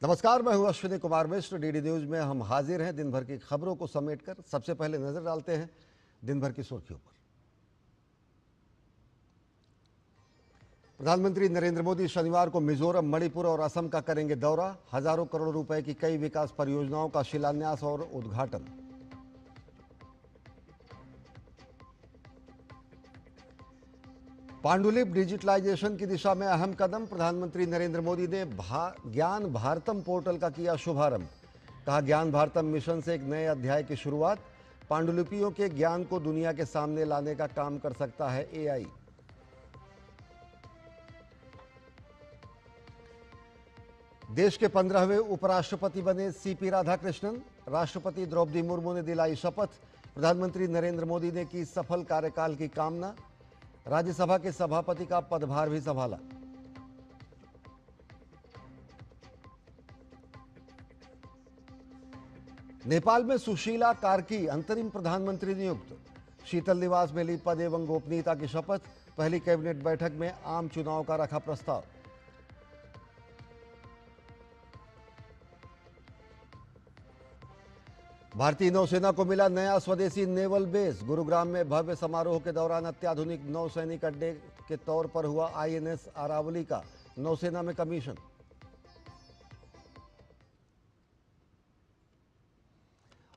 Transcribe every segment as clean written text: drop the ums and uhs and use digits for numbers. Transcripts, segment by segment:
नमस्कार, मैं हूं अश्विनी कुमार मिश्र। डीडी न्यूज में हम हाजिर हैं दिन भर की खबरों को समेटकर। सबसे पहले नजर डालते हैं दिन भर की सुर्खियों पर। प्रधानमंत्री नरेंद्र मोदी शनिवार को मिजोरम, मणिपुर और असम का करेंगे दौरा। हजारों करोड़ रुपए की कई विकास परियोजनाओं का शिलान्यास और उद्घाटन। पांडुलिपि डिजिटलाइजेशन की दिशा में अहम कदम। प्रधानमंत्री नरेंद्र मोदी ने ज्ञान भारतम पोर्टल का किया शुभारंभ। कहा, ज्ञान भारतम मिशन से एक नए अध्याय की शुरुआत। पांडुलिपियों के ज्ञान को दुनिया के सामने लाने का काम कर सकता है एआई। देश के 15वें उपराष्ट्रपति बने सीपी राधाकृष्णन। राष्ट्रपति द्रौपदी मुर्मू ने दिलाई शपथ। प्रधानमंत्री नरेंद्र मोदी ने की सफल कार्यकाल की कामना। राज्यसभा के सभापति का पदभार भी संभाला। नेपाल में सुशीला कार्की अंतरिम प्रधानमंत्री नियुक्त। शीतल निवास में ली पद एवं गोपनीयता की शपथ। पहली कैबिनेट बैठक में आम चुनाव का रखा प्रस्ताव। भारतीय नौसेना को मिला नया स्वदेशी नेवल बेस। गुरुग्राम में भव्य समारोह के दौरान अत्याधुनिक नौसैनिक अड्डे के तौर पर हुआ आईएनएस अरावली का नौसेना में कमीशन।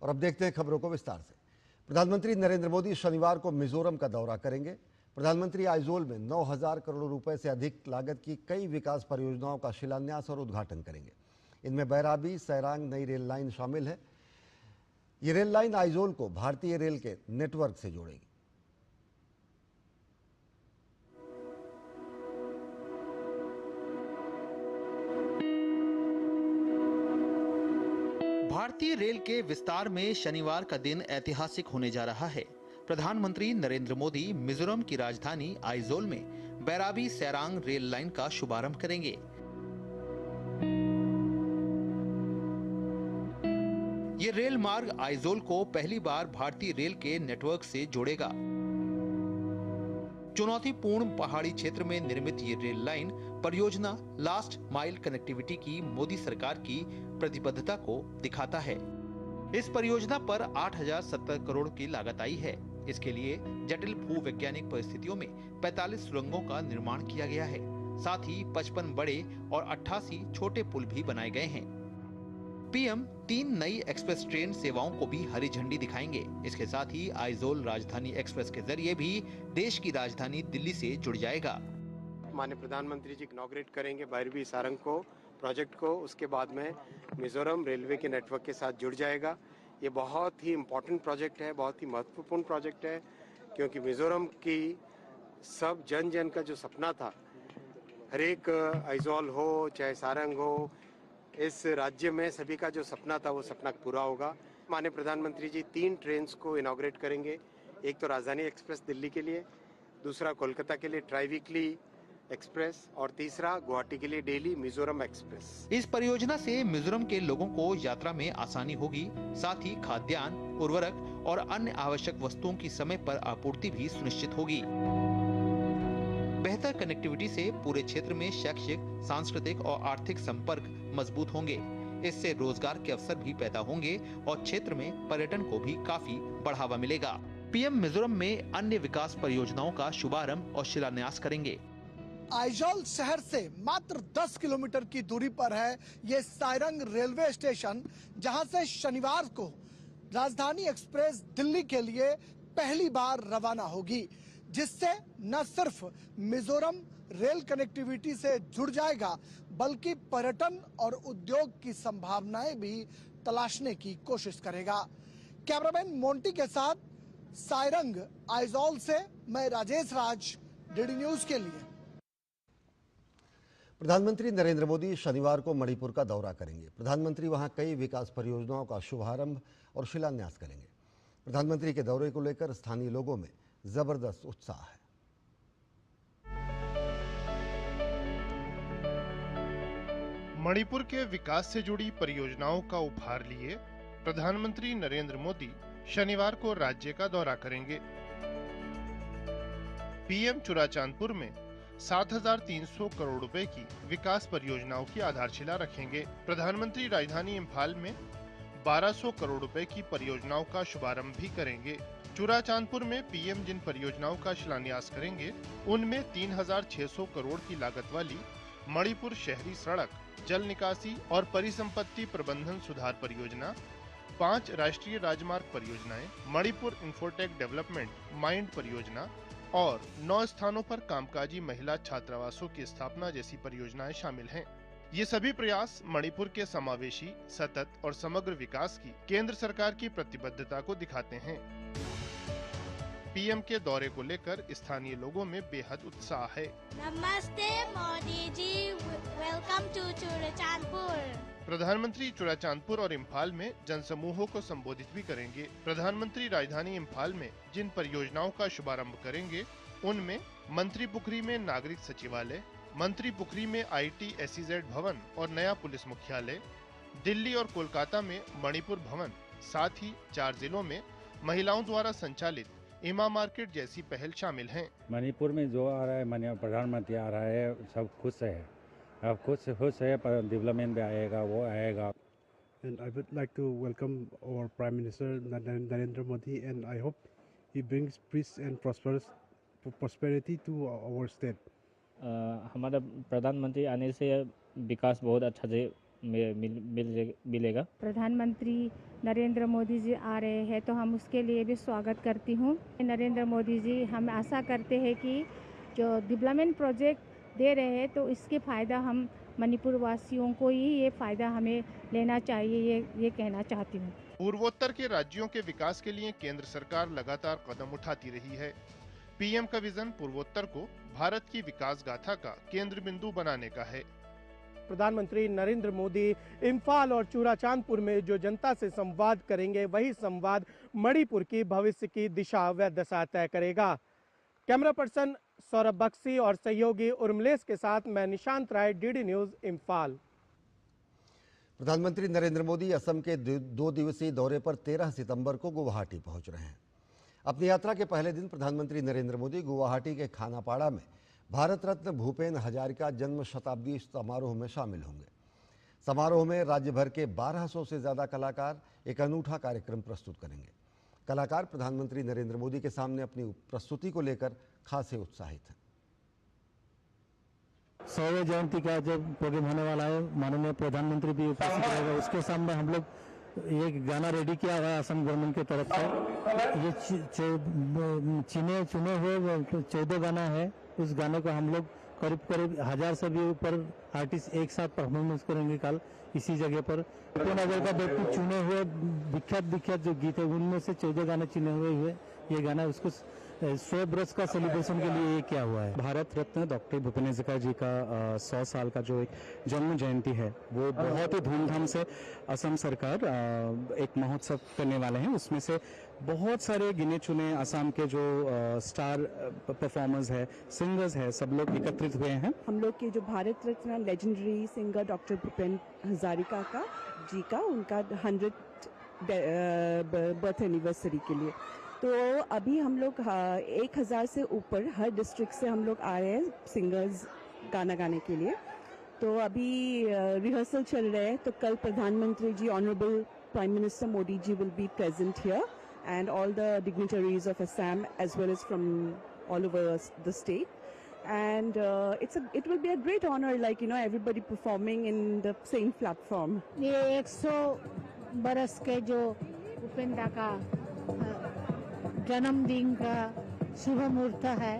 और अब देखते हैं खबरों को विस्तार से। प्रधानमंत्री नरेंद्र मोदी शनिवार को मिजोरम का दौरा करेंगे। प्रधानमंत्री आइजोल में 9,000 करोड़ रुपए से अधिक लागत की कई विकास परियोजनाओं का शिलान्यास और उद्घाटन करेंगे। इनमें बैराबी सैरांग नई रेल लाइन शामिल है। ये रेल लाइन आइजोल को भारतीय रेल के नेटवर्क से जोड़ेगी। भारतीय रेल के विस्तार में शनिवार का दिन ऐतिहासिक होने जा रहा है। प्रधानमंत्री नरेंद्र मोदी मिजोरम की राजधानी आइजोल में बैराबी सैरांग रेल लाइन का शुभारंभ करेंगे। ये रेल मार्ग आइजोल को पहली बार भारतीय रेल के नेटवर्क से जोड़ेगा। चुनौतीपूर्ण पहाड़ी क्षेत्र में निर्मित ये रेल लाइन परियोजना लास्ट माइल कनेक्टिविटी की मोदी सरकार की प्रतिबद्धता को दिखाता है। इस परियोजना पर 8,070 करोड़ की लागत आई है। इसके लिए जटिल भूवैज्ञानिक परिस्थितियों में 45 सुरंगों का निर्माण किया गया है। साथ ही 55 बड़े और 88 छोटे पुल भी बनाए गए हैं। पीएम 3 नई एक्सप्रेस ट्रेन सेवाओं को भी हरी झंडी दिखाएंगे। इसके साथ ही आइजोल राजधानी एक्सप्रेस के जरिए भी देश की राजधानी दिल्ली से जुड़ जाएगा। माननीय प्रधानमंत्री जी इनॉग्रेट करेंगे बैरबी सारंग को प्रोजेक्ट को। उसके बाद में मिजोरम रेलवे के नेटवर्क के साथ जुड़ जाएगा। ये बहुत ही इम्पोर्टेंट प्रोजेक्ट है, बहुत ही महत्वपूर्ण प्रोजेक्ट है, क्योंकि मिजोरम की सब जन जन का जो सपना था, हर एक आइजोल हो चाहे सारंग हो, इस राज्य में सभी का जो सपना था वो सपना पूरा होगा। माननीय प्रधानमंत्री जी 3 ट्रेन्स को इनॉग्रेट करेंगे। एक तो राजधानी एक्सप्रेस दिल्ली के लिए, दूसरा कोलकाता के लिए ट्राई वीकली एक्सप्रेस और तीसरा गुवाहाटी के लिए डेली मिजोरम एक्सप्रेस। इस परियोजना से मिजोरम के लोगों को यात्रा में आसानी होगी। साथ ही खाद्यान्न, उर्वरक और अन्य आवश्यक वस्तुओं की समय पर आपूर्ति भी सुनिश्चित होगी। बेहतर कनेक्टिविटी से पूरे क्षेत्र में शैक्षिक, सांस्कृतिक और आर्थिक संपर्क मजबूत होंगे। इससे रोजगार के अवसर भी पैदा होंगे और क्षेत्र में पर्यटन को भी काफी बढ़ावा मिलेगा। पीएम मिजोरम में अन्य विकास परियोजनाओं का शुभारंभ और शिलान्यास करेंगे। आइजोल शहर से मात्र 10 किलोमीटर की दूरी पर है ये सारंग रेलवे स्टेशन, जहां से शनिवार को राजधानी एक्सप्रेस दिल्ली के लिए पहली बार रवाना होगी, जिससे न सिर्फ मिजोरम रेल कनेक्टिविटी से जुड़ जाएगा बल्कि पर्यटन और उद्योग की संभावनाएं भी तलाशने की कोशिश करेगा। कैमरामैन मोंटी के साथ सारंग आइजोल से मैं राजेश राज, डीडी न्यूज के लिए। प्रधानमंत्री नरेंद्र मोदी शनिवार को मणिपुर का दौरा करेंगे। प्रधानमंत्री वहां कई विकास परियोजनाओं का शुभारंभ और शिलान्यास करेंगे। प्रधानमंत्री के दौरे को लेकर स्थानीय लोगों में जबरदस्त उत्साह है। मणिपुर के विकास से जुड़ी परियोजनाओं का उपहार लिए प्रधानमंत्री नरेंद्र मोदी शनिवार को राज्य का दौरा करेंगे। पीएम चुराचांदपुर में 7,300 करोड़ रुपए की विकास परियोजनाओं की आधारशिला रखेंगे। प्रधानमंत्री राजधानी इम्फाल में 1200 करोड़ रुपए की परियोजनाओं का शुभारंभ भी करेंगे। चूराचांदपुर में पीएम जिन परियोजनाओं का शिलान्यास करेंगे, उनमें 3,600 करोड़ की लागत वाली मणिपुर शहरी सड़क, जल निकासी और परिसंपत्ति प्रबंधन सुधार परियोजना, 5 राष्ट्रीय राजमार्ग परियोजनाएं, मणिपुर इंफोटेक डेवलपमेंट माइंड परियोजना और 9 स्थानों पर कामकाजी महिला छात्रावासों की स्थापना जैसी परियोजनाएं शामिल हैं। ये सभी प्रयास मणिपुर के समावेशी, सतत और समग्र विकास की केंद्र सरकार की प्रतिबद्धता को दिखाते हैं। पीएम के दौरे को लेकर स्थानीय लोगों में बेहद उत्साह है। नमस्ते मोदी जी, वेलकम टू चूराचांदपुर। प्रधानमंत्री चूराचांदपुर और इम्फाल में जनसमूहों को संबोधित भी करेंगे। प्रधानमंत्री राजधानी इम्फाल में जिन परियोजनाओं का शुभारंभ करेंगे, उनमें मंत्री पुखरी में नागरिक सचिवालय, मंत्री पुखरी में IT SEZ भवन और नया पुलिस मुख्यालय, दिल्ली और कोलकाता में मणिपुर भवन, साथ ही 4 जिलों में महिलाओं द्वारा संचालित इमा मार्केट जैसी पहल शामिल हैं। मणिपुर में जो आ रहा है, माननीय प्रधानमंत्री आ रहा है, सब खुश है। अब खुश है, पर डेवलपमेंट भी आएगा, वो आएगा। And I would like to welcome our Prime Minister Narendra Modi, and I hope he brings peace and prosperity to our state. हमारा प्रधानमंत्री आने से विकास बहुत अच्छा से मिलेगा। प्रधानमंत्री नरेंद्र मोदी जी आ रहे हैं तो हम उसके लिए भी स्वागत करती हूँ। नरेंद्र मोदी जी, हम आशा करते हैं कि जो डेवलपमेंट प्रोजेक्ट दे रहे हैं तो इसके फ़ायदा हम मणिपुर वासियों को ही ये फ़ायदा हमें लेना चाहिए, ये कहना चाहती हूँ। पूर्वोत्तर के राज्यों के विकास के लिए केंद्र सरकार लगातार कदम उठाती रही है। पीएम का विजन पूर्वोत्तर को भारत की विकास गाथा का केंद्र बिंदु बनाने का है। प्रधानमंत्री नरेंद्र मोदी इम्फाल और चूराचांदपुर में जो जनता से संवाद करेंगे, वही संवाद मणिपुर की भविष्य की दिशा व दशा तय करेगा। कैमरा पर्सन सौरभ बख्शी और सहयोगी उर्मिलेश के साथ मैं निशांत राय, DD न्यूज इम्फाल। प्रधानमंत्री नरेंद्र मोदी असम के 2 दिवसीय दौरे पर 13 सितंबर को गुवाहाटी पहुंच रहे हैं। अपनी यात्रा के पहले दिन प्रधानमंत्री नरेंद्र मोदी गुवाहाटी के खानापाड़ा में भारत रत्न भूपेन हजारिका जन्म शताब्दी समारोह में शामिल होंगे। समारोह में राज्य भर के 1200 से ज़्यादा कलाकार एक अनूठा कार्यक्रम प्रस्तुत करेंगे। कलाकार प्रधानमंत्री नरेंद्र मोदी के सामने अपनी प्रस्तुति को लेकर खासे उत्साहित हैं। 100वें जयंती का जब प्रोग्राम होने वाला है, माननीय प्रधानमंत्री भी उपस्थित रहेगा। उसके सामने हम लोग ये गाना रेडी किया हुआ है असम गवर्नमेंट की तरफ से। ये चुने हुए 14 गाना है। उस गाने को हम लोग करीब 1000 से भी ऊपर आर्टिस्ट एक साथ परफॉर्मेंस करेंगे कल इसी जगह पर। भूपेन हजारिका व्यक्ति चुने हुए विख्यात जो गीत है, उनमें से 14 गाने चुने हुए ये गाना उसको 100 बरस का सेलिब्रेशन के लिए ये किया हुआ है। भारत रत्न डॉक्टर भूपेन हजारिका जी का 100 साल का जो एक जन्म जयंती है, वो बहुत ही धूमधाम से असम सरकार एक महोत्सव करने वाले हैं। उसमें से बहुत सारे गिने चुने असम के जो स्टार परफॉर्मर्स है, सिंगर्स है, सब लोग एकत्रित हुए हैं। हम लोग के जो Bharat Ratna legendary singer doctor Bhupen Hazarika ji का उनका 100th बर्थ एनिवर्सरी के लिए, तो अभी हम लोग 1000 से ऊपर हर डिस्ट्रिक्ट से हम लोग आ रहे हैं सिंगर्स गाना गाने के लिए। तो अभी रिहर्सल चल रहे हैं। तो कल प्रधानमंत्री जी honourable prime minister Modi ji will be present here and all the dignitaries of Assam as well as from all over the state, and it will be a great honor, like everybody performing in the same platform. ये 100 बरस के जो उपेंद्र का जन्मदिन का शुभ मुहूर्त है,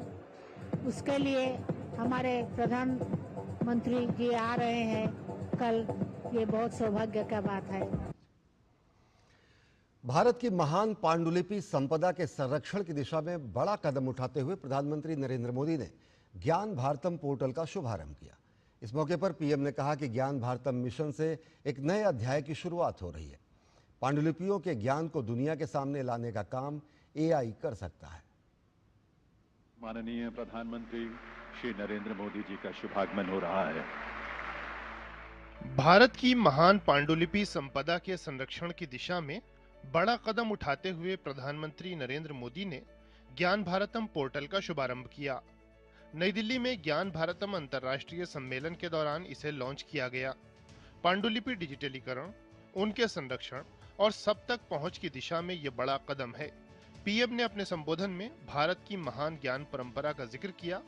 उसके लिए हमारे प्रधानमंत्री जी आ रहे हैं कल। ये बहुत सौभाग्य का बात है। भारत की महान पांडुलिपि संपदा के संरक्षण की दिशा में बड़ा कदम उठाते हुए प्रधानमंत्री नरेंद्र मोदी ने ज्ञान भारतम पोर्टल का शुभारंभ किया। इस मौके पर पीएम ने कहा कि ज्ञान भारतम मिशन से एक नए अध्याय की शुरुआत हो रही है। पांडुलिपियों के ज्ञान को दुनिया के सामने लाने का काम AI कर सकता है। माननीय प्रधानमंत्री श्री नरेंद्र मोदी जी का शुभागमन हो रहा है। भारत की महान पांडुलिपि संपदा के संरक्षण की दिशा में बड़ा कदम उठाते हुए प्रधानमंत्री नरेंद्र मोदी ने ज्ञान भारतम पोर्टल का शुभारंभ किया। नई दिल्ली में ज्ञान भारतम अंतर्राष्ट्रीय सम्मेलन के दौरान इसे लॉन्च किया गया। पांडुलिपि डिजिटलीकरण, उनके संरक्षण और सब तक पहुंच की दिशा में ये बड़ा कदम है। पीएम ने अपने संबोधन में भारत की महान ज्ञान परंपरा का जिक्र किया।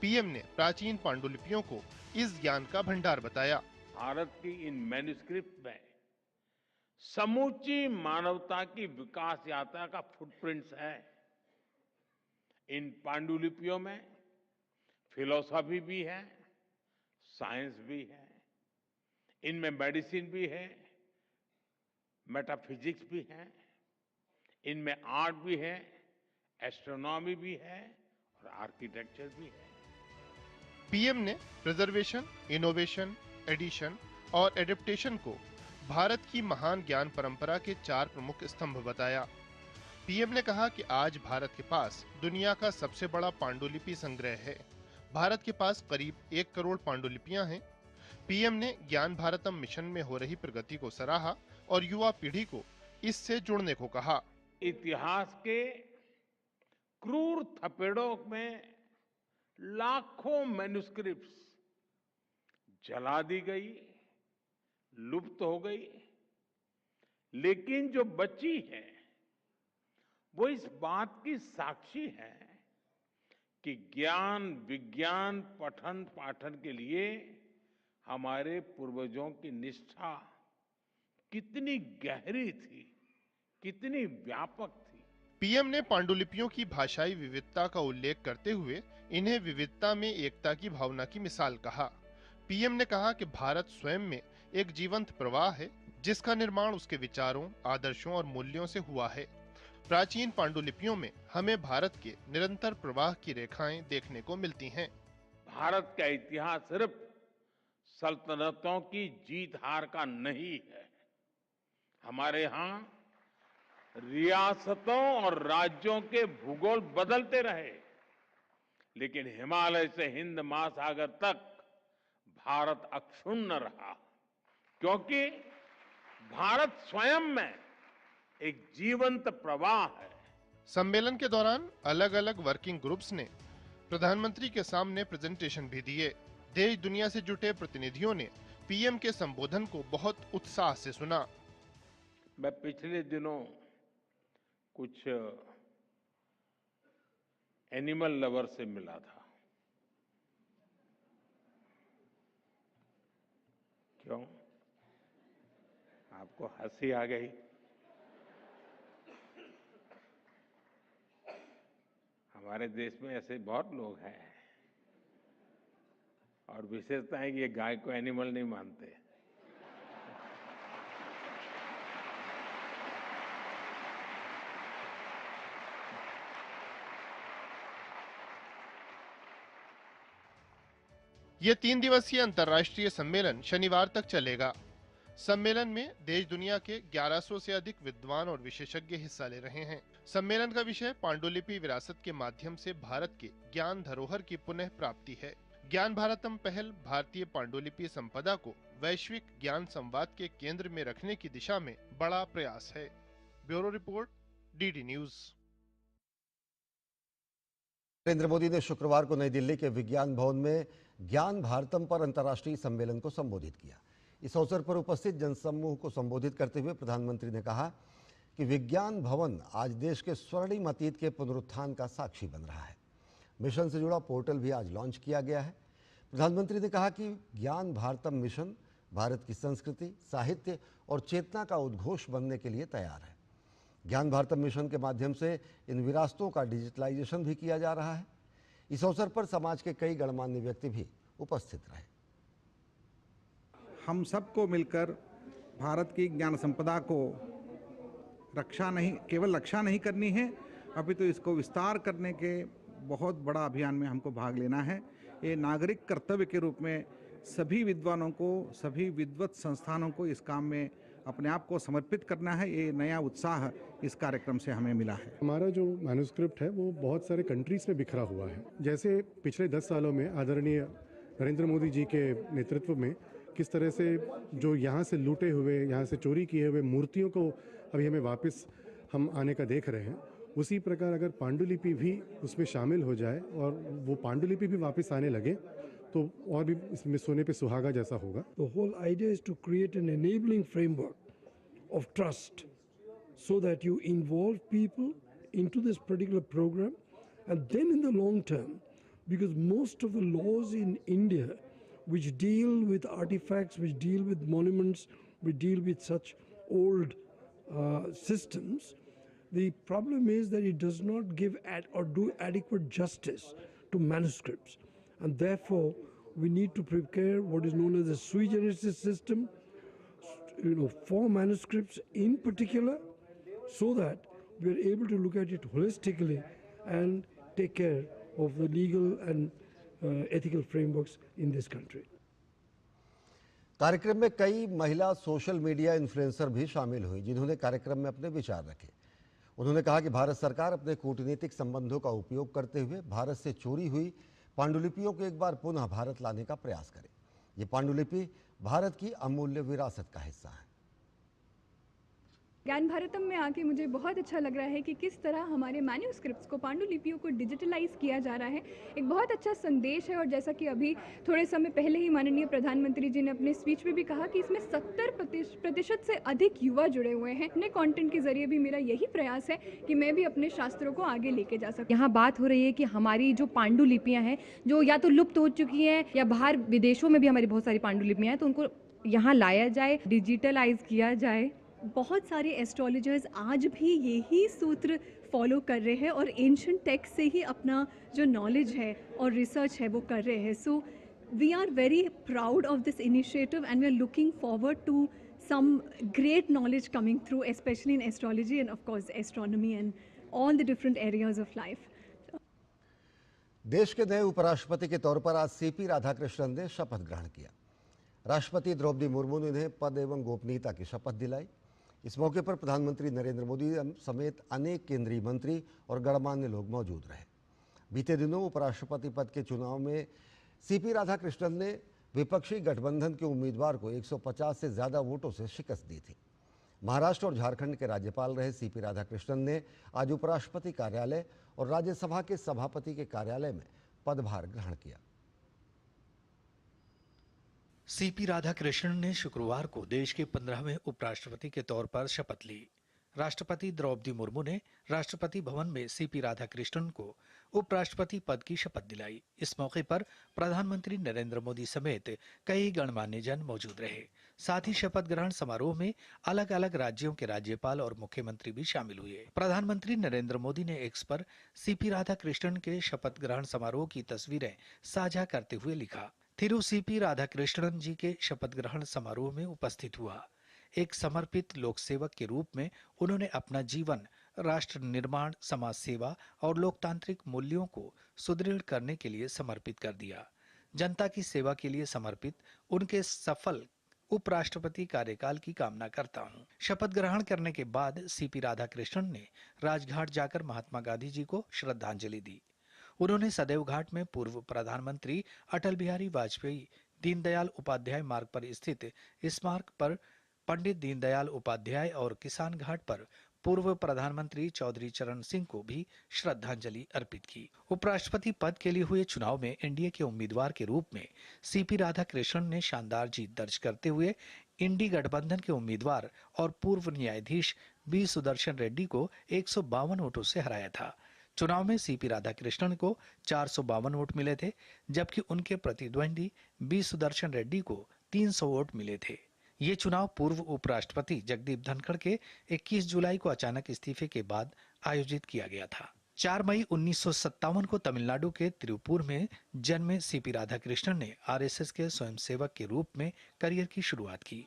पीएम ने प्राचीन पांडुलिपियों को इस ज्ञान का भंडार बताया। भारत की इन मैन्युस्क्रिप्ट में समूची मानवता की विकास यात्रा का फुटप्रिंट्स है। इन पांडुलिपियों में फिलॉसफी भी है, साइंस भी है, इनमें मेडिसिन भी है, मेटाफिजिक्स भी है, इनमें आर्ट भी है, एस्ट्रोनॉमी भी है और आर्किटेक्चर भी है। पीएम ने प्रिजर्वेशन, इनोवेशन, एडिशन और एडेप्टेशन को भारत की महान ज्ञान परंपरा के 4 प्रमुख स्तंभ बताया। पीएम ने कहा कि आज भारत के पास दुनिया का सबसे बड़ा पांडुलिपि संग्रह है। भारत के पास करीब 1 करोड़ पांडुलिपियां हैं। पीएम ने ज्ञान भारतम मिशन में हो रही प्रगति को सराहा और युवा पीढ़ी को इससे जुड़ने को कहा। इतिहास के क्रूर थपेड़ों में लाखों मैन्युस्क्रिप्ट्स जला दी गई, लुप्त हो गई, लेकिन जो बची है वो इस बात की साक्षी है कि ज्ञान विज्ञान पठन पाठन के लिए हमारे पूर्वजों की निष्ठा कितनी गहरी थी, कितनी व्यापक थी। पीएम ने पांडुलिपियों की भाषाई विविधता का उल्लेख करते हुए इन्हें विविधता में एकता की भावना की मिसाल कहा। पीएम ने कहा कि भारत स्वयं में एक जीवंत प्रवाह है, जिसका निर्माण उसके विचारों, आदर्शों और मूल्यों से हुआ है। प्राचीन पांडुलिपियों में हमें भारत के निरंतर प्रवाह की रेखाएं देखने को मिलती हैं। भारत का इतिहास सिर्फ सल्तनतों की जीत हार का नहीं है। हमारे यहाँ रियासतों और राज्यों के भूगोल बदलते रहे, लेकिन हिमालय से हिंद महासागर तक भारत अक्षुण्ण रहा, क्योंकि भारत स्वयं में एक जीवंत प्रवाह है। सम्मेलन के दौरान अलग-अलग वर्किंग ग्रुप्स ने प्रधानमंत्री के सामने प्रेजेंटेशन भी दिए। देश दुनिया से जुटे प्रतिनिधियों ने पीएम के संबोधन को बहुत उत्साह से सुना। मैं पिछले दिनों कुछ एनिमल लवर से मिला था। क्यों? आपको हंसी आ गई? हमारे देश में ऐसे बहुत लोग हैं और विशेषता है कि ये गाय को एनिमल नहीं मानते। ये 3 दिवसीय अंतर्राष्ट्रीय सम्मेलन शनिवार तक चलेगा। सम्मेलन में देश दुनिया के 1100 से अधिक विद्वान और विशेषज्ञ हिस्सा ले रहे हैं। सम्मेलन का विषय पांडुलिपि विरासत के माध्यम से भारत के ज्ञान धरोहर की पुनः प्राप्ति है। ज्ञान भारतम पहल भारतीय पांडुलिपि संपदा को वैश्विक ज्ञान संवाद के केंद्र में रखने की दिशा में बड़ा प्रयास है। Bureau report, DD news. Narendra Modi ने शुक्रवार को नई दिल्ली के विज्ञान भवन में ज्ञान भारतम पर अंतर्राष्ट्रीय सम्मेलन को संबोधित किया। इस अवसर पर उपस्थित जनसमूह को संबोधित करते हुए प्रधानमंत्री ने कहा कि विज्ञान भवन आज देश के स्वर्णिम अतीत के पुनरुत्थान का साक्षी बन रहा है। मिशन से जुड़ा पोर्टल भी आज लॉन्च किया गया है। प्रधानमंत्री ने कहा कि ज्ञान भारतम मिशन भारत की संस्कृति, साहित्य और चेतना का उद्घोष बनने के लिए तैयार है। ज्ञान भारतम मिशन के माध्यम से इन विरासतों का डिजिटलाइजेशन भी किया जा रहा है। इस अवसर पर समाज के कई गणमान्य व्यक्ति भी उपस्थित रहे। हम सबको मिलकर भारत की ज्ञान संपदा को केवल रक्षा नहीं करनी है, अभी तो इसको विस्तार करने के बहुत बड़ा अभियान में हमको भाग लेना है। ये नागरिक कर्तव्य के रूप में सभी विद्वानों को, सभी विद्वत संस्थानों को इस काम में अपने आप को समर्पित करना है। ये नया उत्साह इस कार्यक्रम से हमें मिला है। हमारा जो मैन्युस्क्रिप्ट है वो बहुत सारे कंट्रीज में बिखरा हुआ है। जैसे पिछले 10 सालों में आदरणीय नरेंद्र मोदी जी के नेतृत्व में किस तरह से जो यहाँ से लूटे हुए, यहाँ से चोरी किए हुए मूर्तियों को अभी हमें वापस हम आने का देख रहे हैं, उसी प्रकार अगर पांडुलिपि भी उसमें शामिल हो जाए और वो पांडुलिपि भी वापस आने लगे तो और भी इसमें सोने पे सुहागा जैसा होगा। The whole idea is to create an enabling framework of trust so that you involve people into this particular program, and then in the long term, because most of the laws in India which deal with artifacts, which deal with monuments, which deal with such old systems, the problem is that it does not give or do adequate justice to manuscripts, and therefore we need to prepare what is known as a sui generis system, for manuscripts in particular, so that we are able to look at it holistically and take care of the legal and ethical frameworks in this country. कार्यक्रम में कई महिला social media influencer भी शामिल हुई, जिन्होंने कार्यक्रम में अपने विचार रखे। उन्होंने कहा कि भारत सरकार अपने कूटनीतिक संबंधों का उपयोग करते हुए भारत से चोरी हुई पांडुलिपियों को एक बार पुनः भारत लाने का प्रयास करे। ये पांडुलिपि भारत की अमूल्य विरासत का हिस्सा है। ज्ञान भारतम में आके मुझे बहुत अच्छा लग रहा है कि किस तरह हमारे मैन्यूस्क्रिप्ट्स को, पांडुलिपियों को डिजिटलाइज किया जा रहा है। एक बहुत अच्छा संदेश है, और जैसा कि अभी थोड़े समय पहले ही माननीय प्रधानमंत्री जी ने अपने स्पीच में भी कहा कि इसमें 70% से अधिक युवा जुड़े हुए हैं। अपने कंटेंट के जरिए भी मेरा यही प्रयास है कि मैं भी अपने शास्त्रों को आगे लेके जा सकूं। यहाँ बात हो रही है कि हमारी जो पांडुलिपियाँ हैं, जो या तो लुप्त हो चुकी हैं या बाहर विदेशों में भी हमारी बहुत सारी पांडुलिपियाँ हैं, तो उनको यहाँ लाया जाए, डिजिटलाइज किया जाए। बहुत सारे एस्ट्रोलॉजर्स आज भी यही सूत्र फॉलो कर रहे हैं और एंशिएंट टेक्स्ट से ही अपना जो नॉलेज है और रिसर्च है वो कर रहे हैं। So we are very proud of this initiative and we are looking forward to some great knowledge coming through, specially in astrology and of course astronomy and all the different areas of life. देश के नए उपराष्ट्रपति के तौर पर आज CP Radhakrishnan ने शपथ ग्रहण किया। राष्ट्रपति द्रौपदी मुर्मू ने उन्हें पद एवं गोपनीयता की शपथ दिलाई। इस मौके पर प्रधानमंत्री नरेंद्र मोदी समेत अनेक केंद्रीय मंत्री और गणमान्य लोग मौजूद रहे। बीते दिनों उपराष्ट्रपति पद के चुनाव में सीपी राधाकृष्णन ने विपक्षी गठबंधन के उम्मीदवार को 150 से ज्यादा वोटों से शिकस्त दी थी। महाराष्ट्र और झारखंड के राज्यपाल रहे सीपी राधाकृष्णन ने आज उपराष्ट्रपति कार्यालय और राज्यसभा के सभापति के कार्यालय में पदभार ग्रहण किया। सीपी राधाकृष्णन ने शुक्रवार को देश के 15वें उपराष्ट्रपति के तौर पर शपथ ली। राष्ट्रपति द्रौपदी मुर्मू ने राष्ट्रपति भवन में सीपी राधाकृष्णन को उपराष्ट्रपति पद की शपथ दिलाई। इस मौके पर प्रधानमंत्री नरेंद्र मोदी समेत कई गणमान्य जन मौजूद रहे। साथ ही शपथ ग्रहण समारोह में अलग अलग राज्यों के राज्यपाल और मुख्यमंत्री भी शामिल हुए। प्रधानमंत्री नरेंद्र मोदी ने एक्स पर सीपी राधाकृष्णन के शपथ ग्रहण समारोह की तस्वीरें साझा करते हुए लिखा, थिरु सीपी राधाकृष्णन जी के शपथ ग्रहण समारोह में उपस्थित हुआ। एक समर्पित लोक सेवक के रूप में उन्होंने अपना जीवन राष्ट्र निर्माण, समाज सेवा और लोकतांत्रिक मूल्यों को सुदृढ़ करने के लिए समर्पित कर दिया। जनता की सेवा के लिए समर्पित उनके सफल उपराष्ट्रपति कार्यकाल की कामना करता हूं। शपथ ग्रहण करने के बाद सीपी राधाकृष्णन ने राजघाट जाकर महात्मा गांधी जी को श्रद्धांजलि दी। उन्होंने सदैव घाट में पूर्व प्रधानमंत्री अटल बिहारी वाजपेयी दीनदयाल उपाध्याय मार्ग पर स्थित स्मारक पर पंडित दीनदयाल उपाध्याय और किसान घाट पर पूर्व प्रधानमंत्री चौधरी चरण सिंह को भी श्रद्धांजलि अर्पित की। उपराष्ट्रपति पद के लिए हुए चुनाव में एनडीए के उम्मीदवार के रूप में सीपी राधाकृष्णन ने शानदार जीत दर्ज करते हुए इंडी गठबंधन के उम्मीदवार और पूर्व न्यायाधीश बी सुदर्शन रेड्डी को 152 वोटों से हराया था। चुनाव में सीपी राधाकृष्णन को 452 वोट मिले थे, जबकि उनके प्रतिद्वंदी बी सुदर्शन रेड्डी को 300 वोट मिले थे। ये चुनाव पूर्व उपराष्ट्रपति जगदीप धनखड़ के 21 जुलाई को अचानक इस्तीफे के बाद आयोजित किया गया था। 4 मई 1957 को तमिलनाडु के तिरुपुर में जन्मे सीपी राधाकृष्णन ने आरएसएस के स्वयंसेवक के रूप में करियर की शुरुआत की।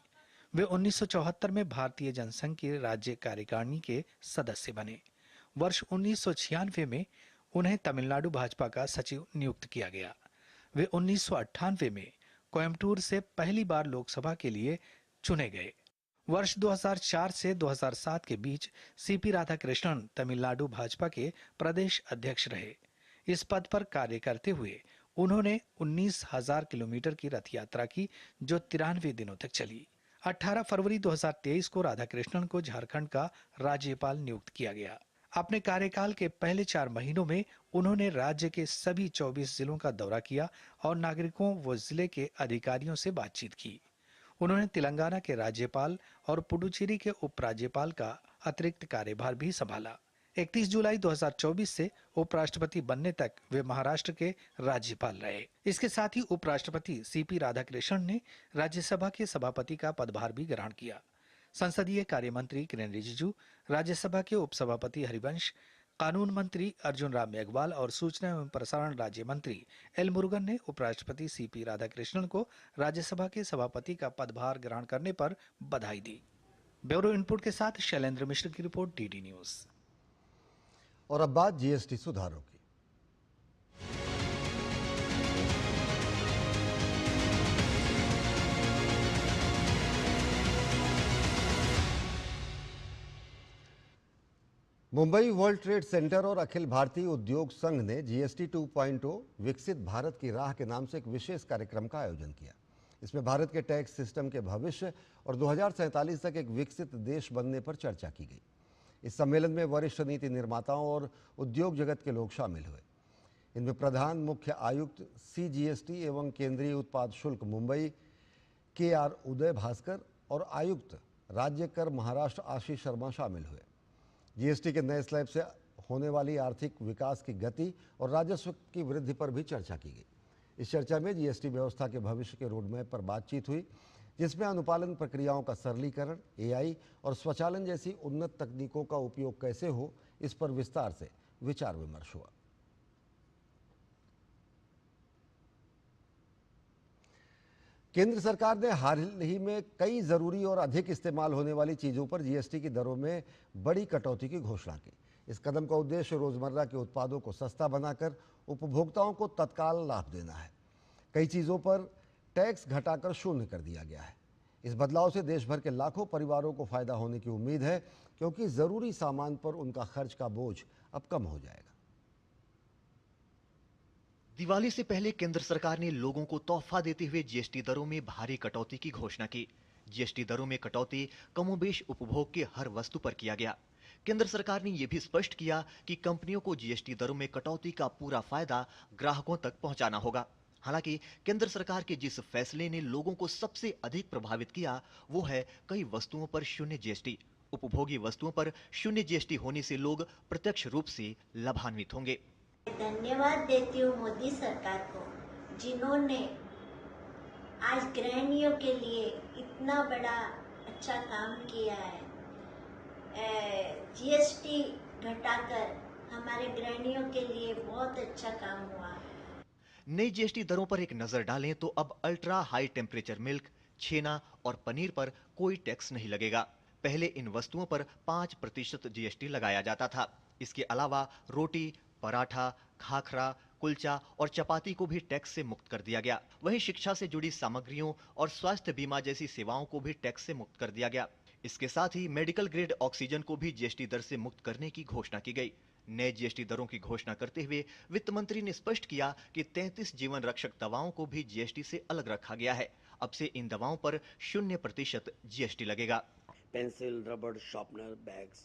वे 1974 में भारतीय जनसंघ की राज्य कार्यकारिणी के सदस्य बने। वर्ष 1996 में उन्हें तमिलनाडु भाजपा का सचिव नियुक्त किया गया। वे 1998 में कोयम्बटूर से पहली बार लोकसभा के लिए चुने गए। वर्ष 2004 से 2007 के बीच सीपी राधाकृष्णन तमिलनाडु भाजपा के प्रदेश अध्यक्ष रहे। इस पद पर कार्य करते हुए उन्होंने 19,000 किलोमीटर की रथ यात्रा की, जो 93 दिनों तक चली। 18 फरवरी 2023 को राधाकृष्णन को झारखंड का राज्यपाल नियुक्त किया गया। अपने कार्यकाल के पहले 4 महीनों में उन्होंने राज्य के सभी 24 जिलों का दौरा किया और नागरिकों व जिले के अधिकारियों से बातचीत की। उन्होंने तेलंगाना के राज्यपाल और पुडुचेरी के उपराज्यपाल का अतिरिक्त कार्यभार भी संभाला। 31 जुलाई 2024 से उपराष्ट्रपति बनने तक वे महाराष्ट्र के राज्यपाल रहे। इसके साथ ही उपराष्ट्रपति सीपी राधाकृष्णन ने राज्यसभा के सभापति का पदभार भी ग्रहण किया। संसदीय कार्य मंत्री किरेन रिजिजू, राज्यसभा के उपसभापति हरिवंश, कानून मंत्री अर्जुन राम मेघवाल और सूचना एवं प्रसारण राज्य मंत्री एल मुरुगन ने उपराष्ट्रपति सीपी राधाकृष्णन को राज्यसभा के सभापति का पदभार ग्रहण करने पर बधाई दी। ब्यूरो इनपुट के साथ शैलेंद्र मिश्र की रिपोर्ट, डीडी न्यूज। और अब बात जीएसटी सुधारों की। मुंबई वर्ल्ड ट्रेड सेंटर और अखिल भारतीय उद्योग संघ ने जीएसटी 2.0 विकसित भारत की राह के नाम से एक विशेष कार्यक्रम का आयोजन किया। इसमें भारत के टैक्स सिस्टम के भविष्य और 2047 तक एक विकसित देश बनने पर चर्चा की गई। इस सम्मेलन में वरिष्ठ नीति निर्माताओं और उद्योग जगत के लोग शामिल हुए। इनमें प्रधान मुख्य आयुक्त सीजीएसटी एवं केंद्रीय उत्पाद शुल्क मुंबई KR उदय भास्कर और आयुक्त राज्य कर महाराष्ट्र आशीष शर्मा शामिल हुए। जीएसटी के नए स्लैब से होने वाली आर्थिक विकास की गति और राजस्व की वृद्धि पर भी चर्चा की गई। इस चर्चा में जीएसटी व्यवस्था के भविष्य के रोडमैप पर बातचीत हुई, जिसमें अनुपालन प्रक्रियाओं का सरलीकरण, AI और स्वचालन जैसी उन्नत तकनीकों का उपयोग कैसे हो, इस पर विस्तार से विचार विमर्श हुआ। केंद्र सरकार ने हाल ही में कई जरूरी और अधिक इस्तेमाल होने वाली चीजों पर जीएसटी की दरों में बड़ी कटौती की घोषणा की। इस कदम का उद्देश्य रोजमर्रा के उत्पादों को सस्ता बनाकर उपभोक्ताओं को तत्काल लाभ देना है। कई चीजों पर टैक्स घटाकर शून्य कर दिया गया है। इस बदलाव से देश भर के लाखों परिवारों को फायदा होने की उम्मीद है, क्योंकि जरूरी सामान पर उनका खर्च का बोझ अब कम हो जाएगा। दिवाली से पहले केंद्र सरकार ने लोगों को तोहफा देते हुए जीएसटी दरों में भारी कटौती की घोषणा की। जीएसटी दरों में कटौती कमोबेश उपभोग के हर वस्तु पर किया गया। केंद्र सरकार ने यह भी स्पष्ट किया कि कंपनियों को जीएसटी दरों में कटौती का पूरा फायदा ग्राहकों तक पहुंचाना होगा। हालांकि केंद्र सरकार के जिस फैसले ने लोगों को सबसे अधिक प्रभावित किया, वो है कई वस्तुओं पर शून्य जीएसटी। उपभोगी वस्तुओं पर शून्य जीएसटी होने से लोग प्रत्यक्ष रूप से लाभान्वित होंगे। धन्यवाद देती हूँ मोदी सरकार को, जिन्होंने आज गृहिणियों के लिए इतना बड़ा अच्छा काम किया है। जीएसटी घटाकर हमारे गृहिणियों के लिए बहुत अच्छा काम हुआ। नई जीएसटी दरों पर एक नजर डालें तो अब अल्ट्रा हाई टेम्परेचर मिल्क, छेना और पनीर पर कोई टैक्स नहीं लगेगा। पहले इन वस्तुओं पर 5% जीएसटी लगाया जाता था। इसके अलावा रोटी, पराठा, खाखरा, कुलचा और चपाती को भी टैक्स से मुक्त कर दिया गया। वहीं शिक्षा से जुड़ी सामग्रियों और स्वास्थ्य बीमा जैसी सेवाओं को भी टैक्स से मुक्त कर दिया गया। इसके साथ ही मेडिकल ग्रेड ऑक्सीजन को भी जीएसटी दर से मुक्त करने की घोषणा की गई। नए जीएसटी दरों की घोषणा करते हुए वित्त मंत्री ने स्पष्ट किया कि 33 जीवन रक्षक दवाओं को भी जीएसटी से अलग रखा गया है। अब से इन दवाओं पर 0% जीएसटी लगेगा। पेंसिल, रबड़, शार्पनर, बैग्स,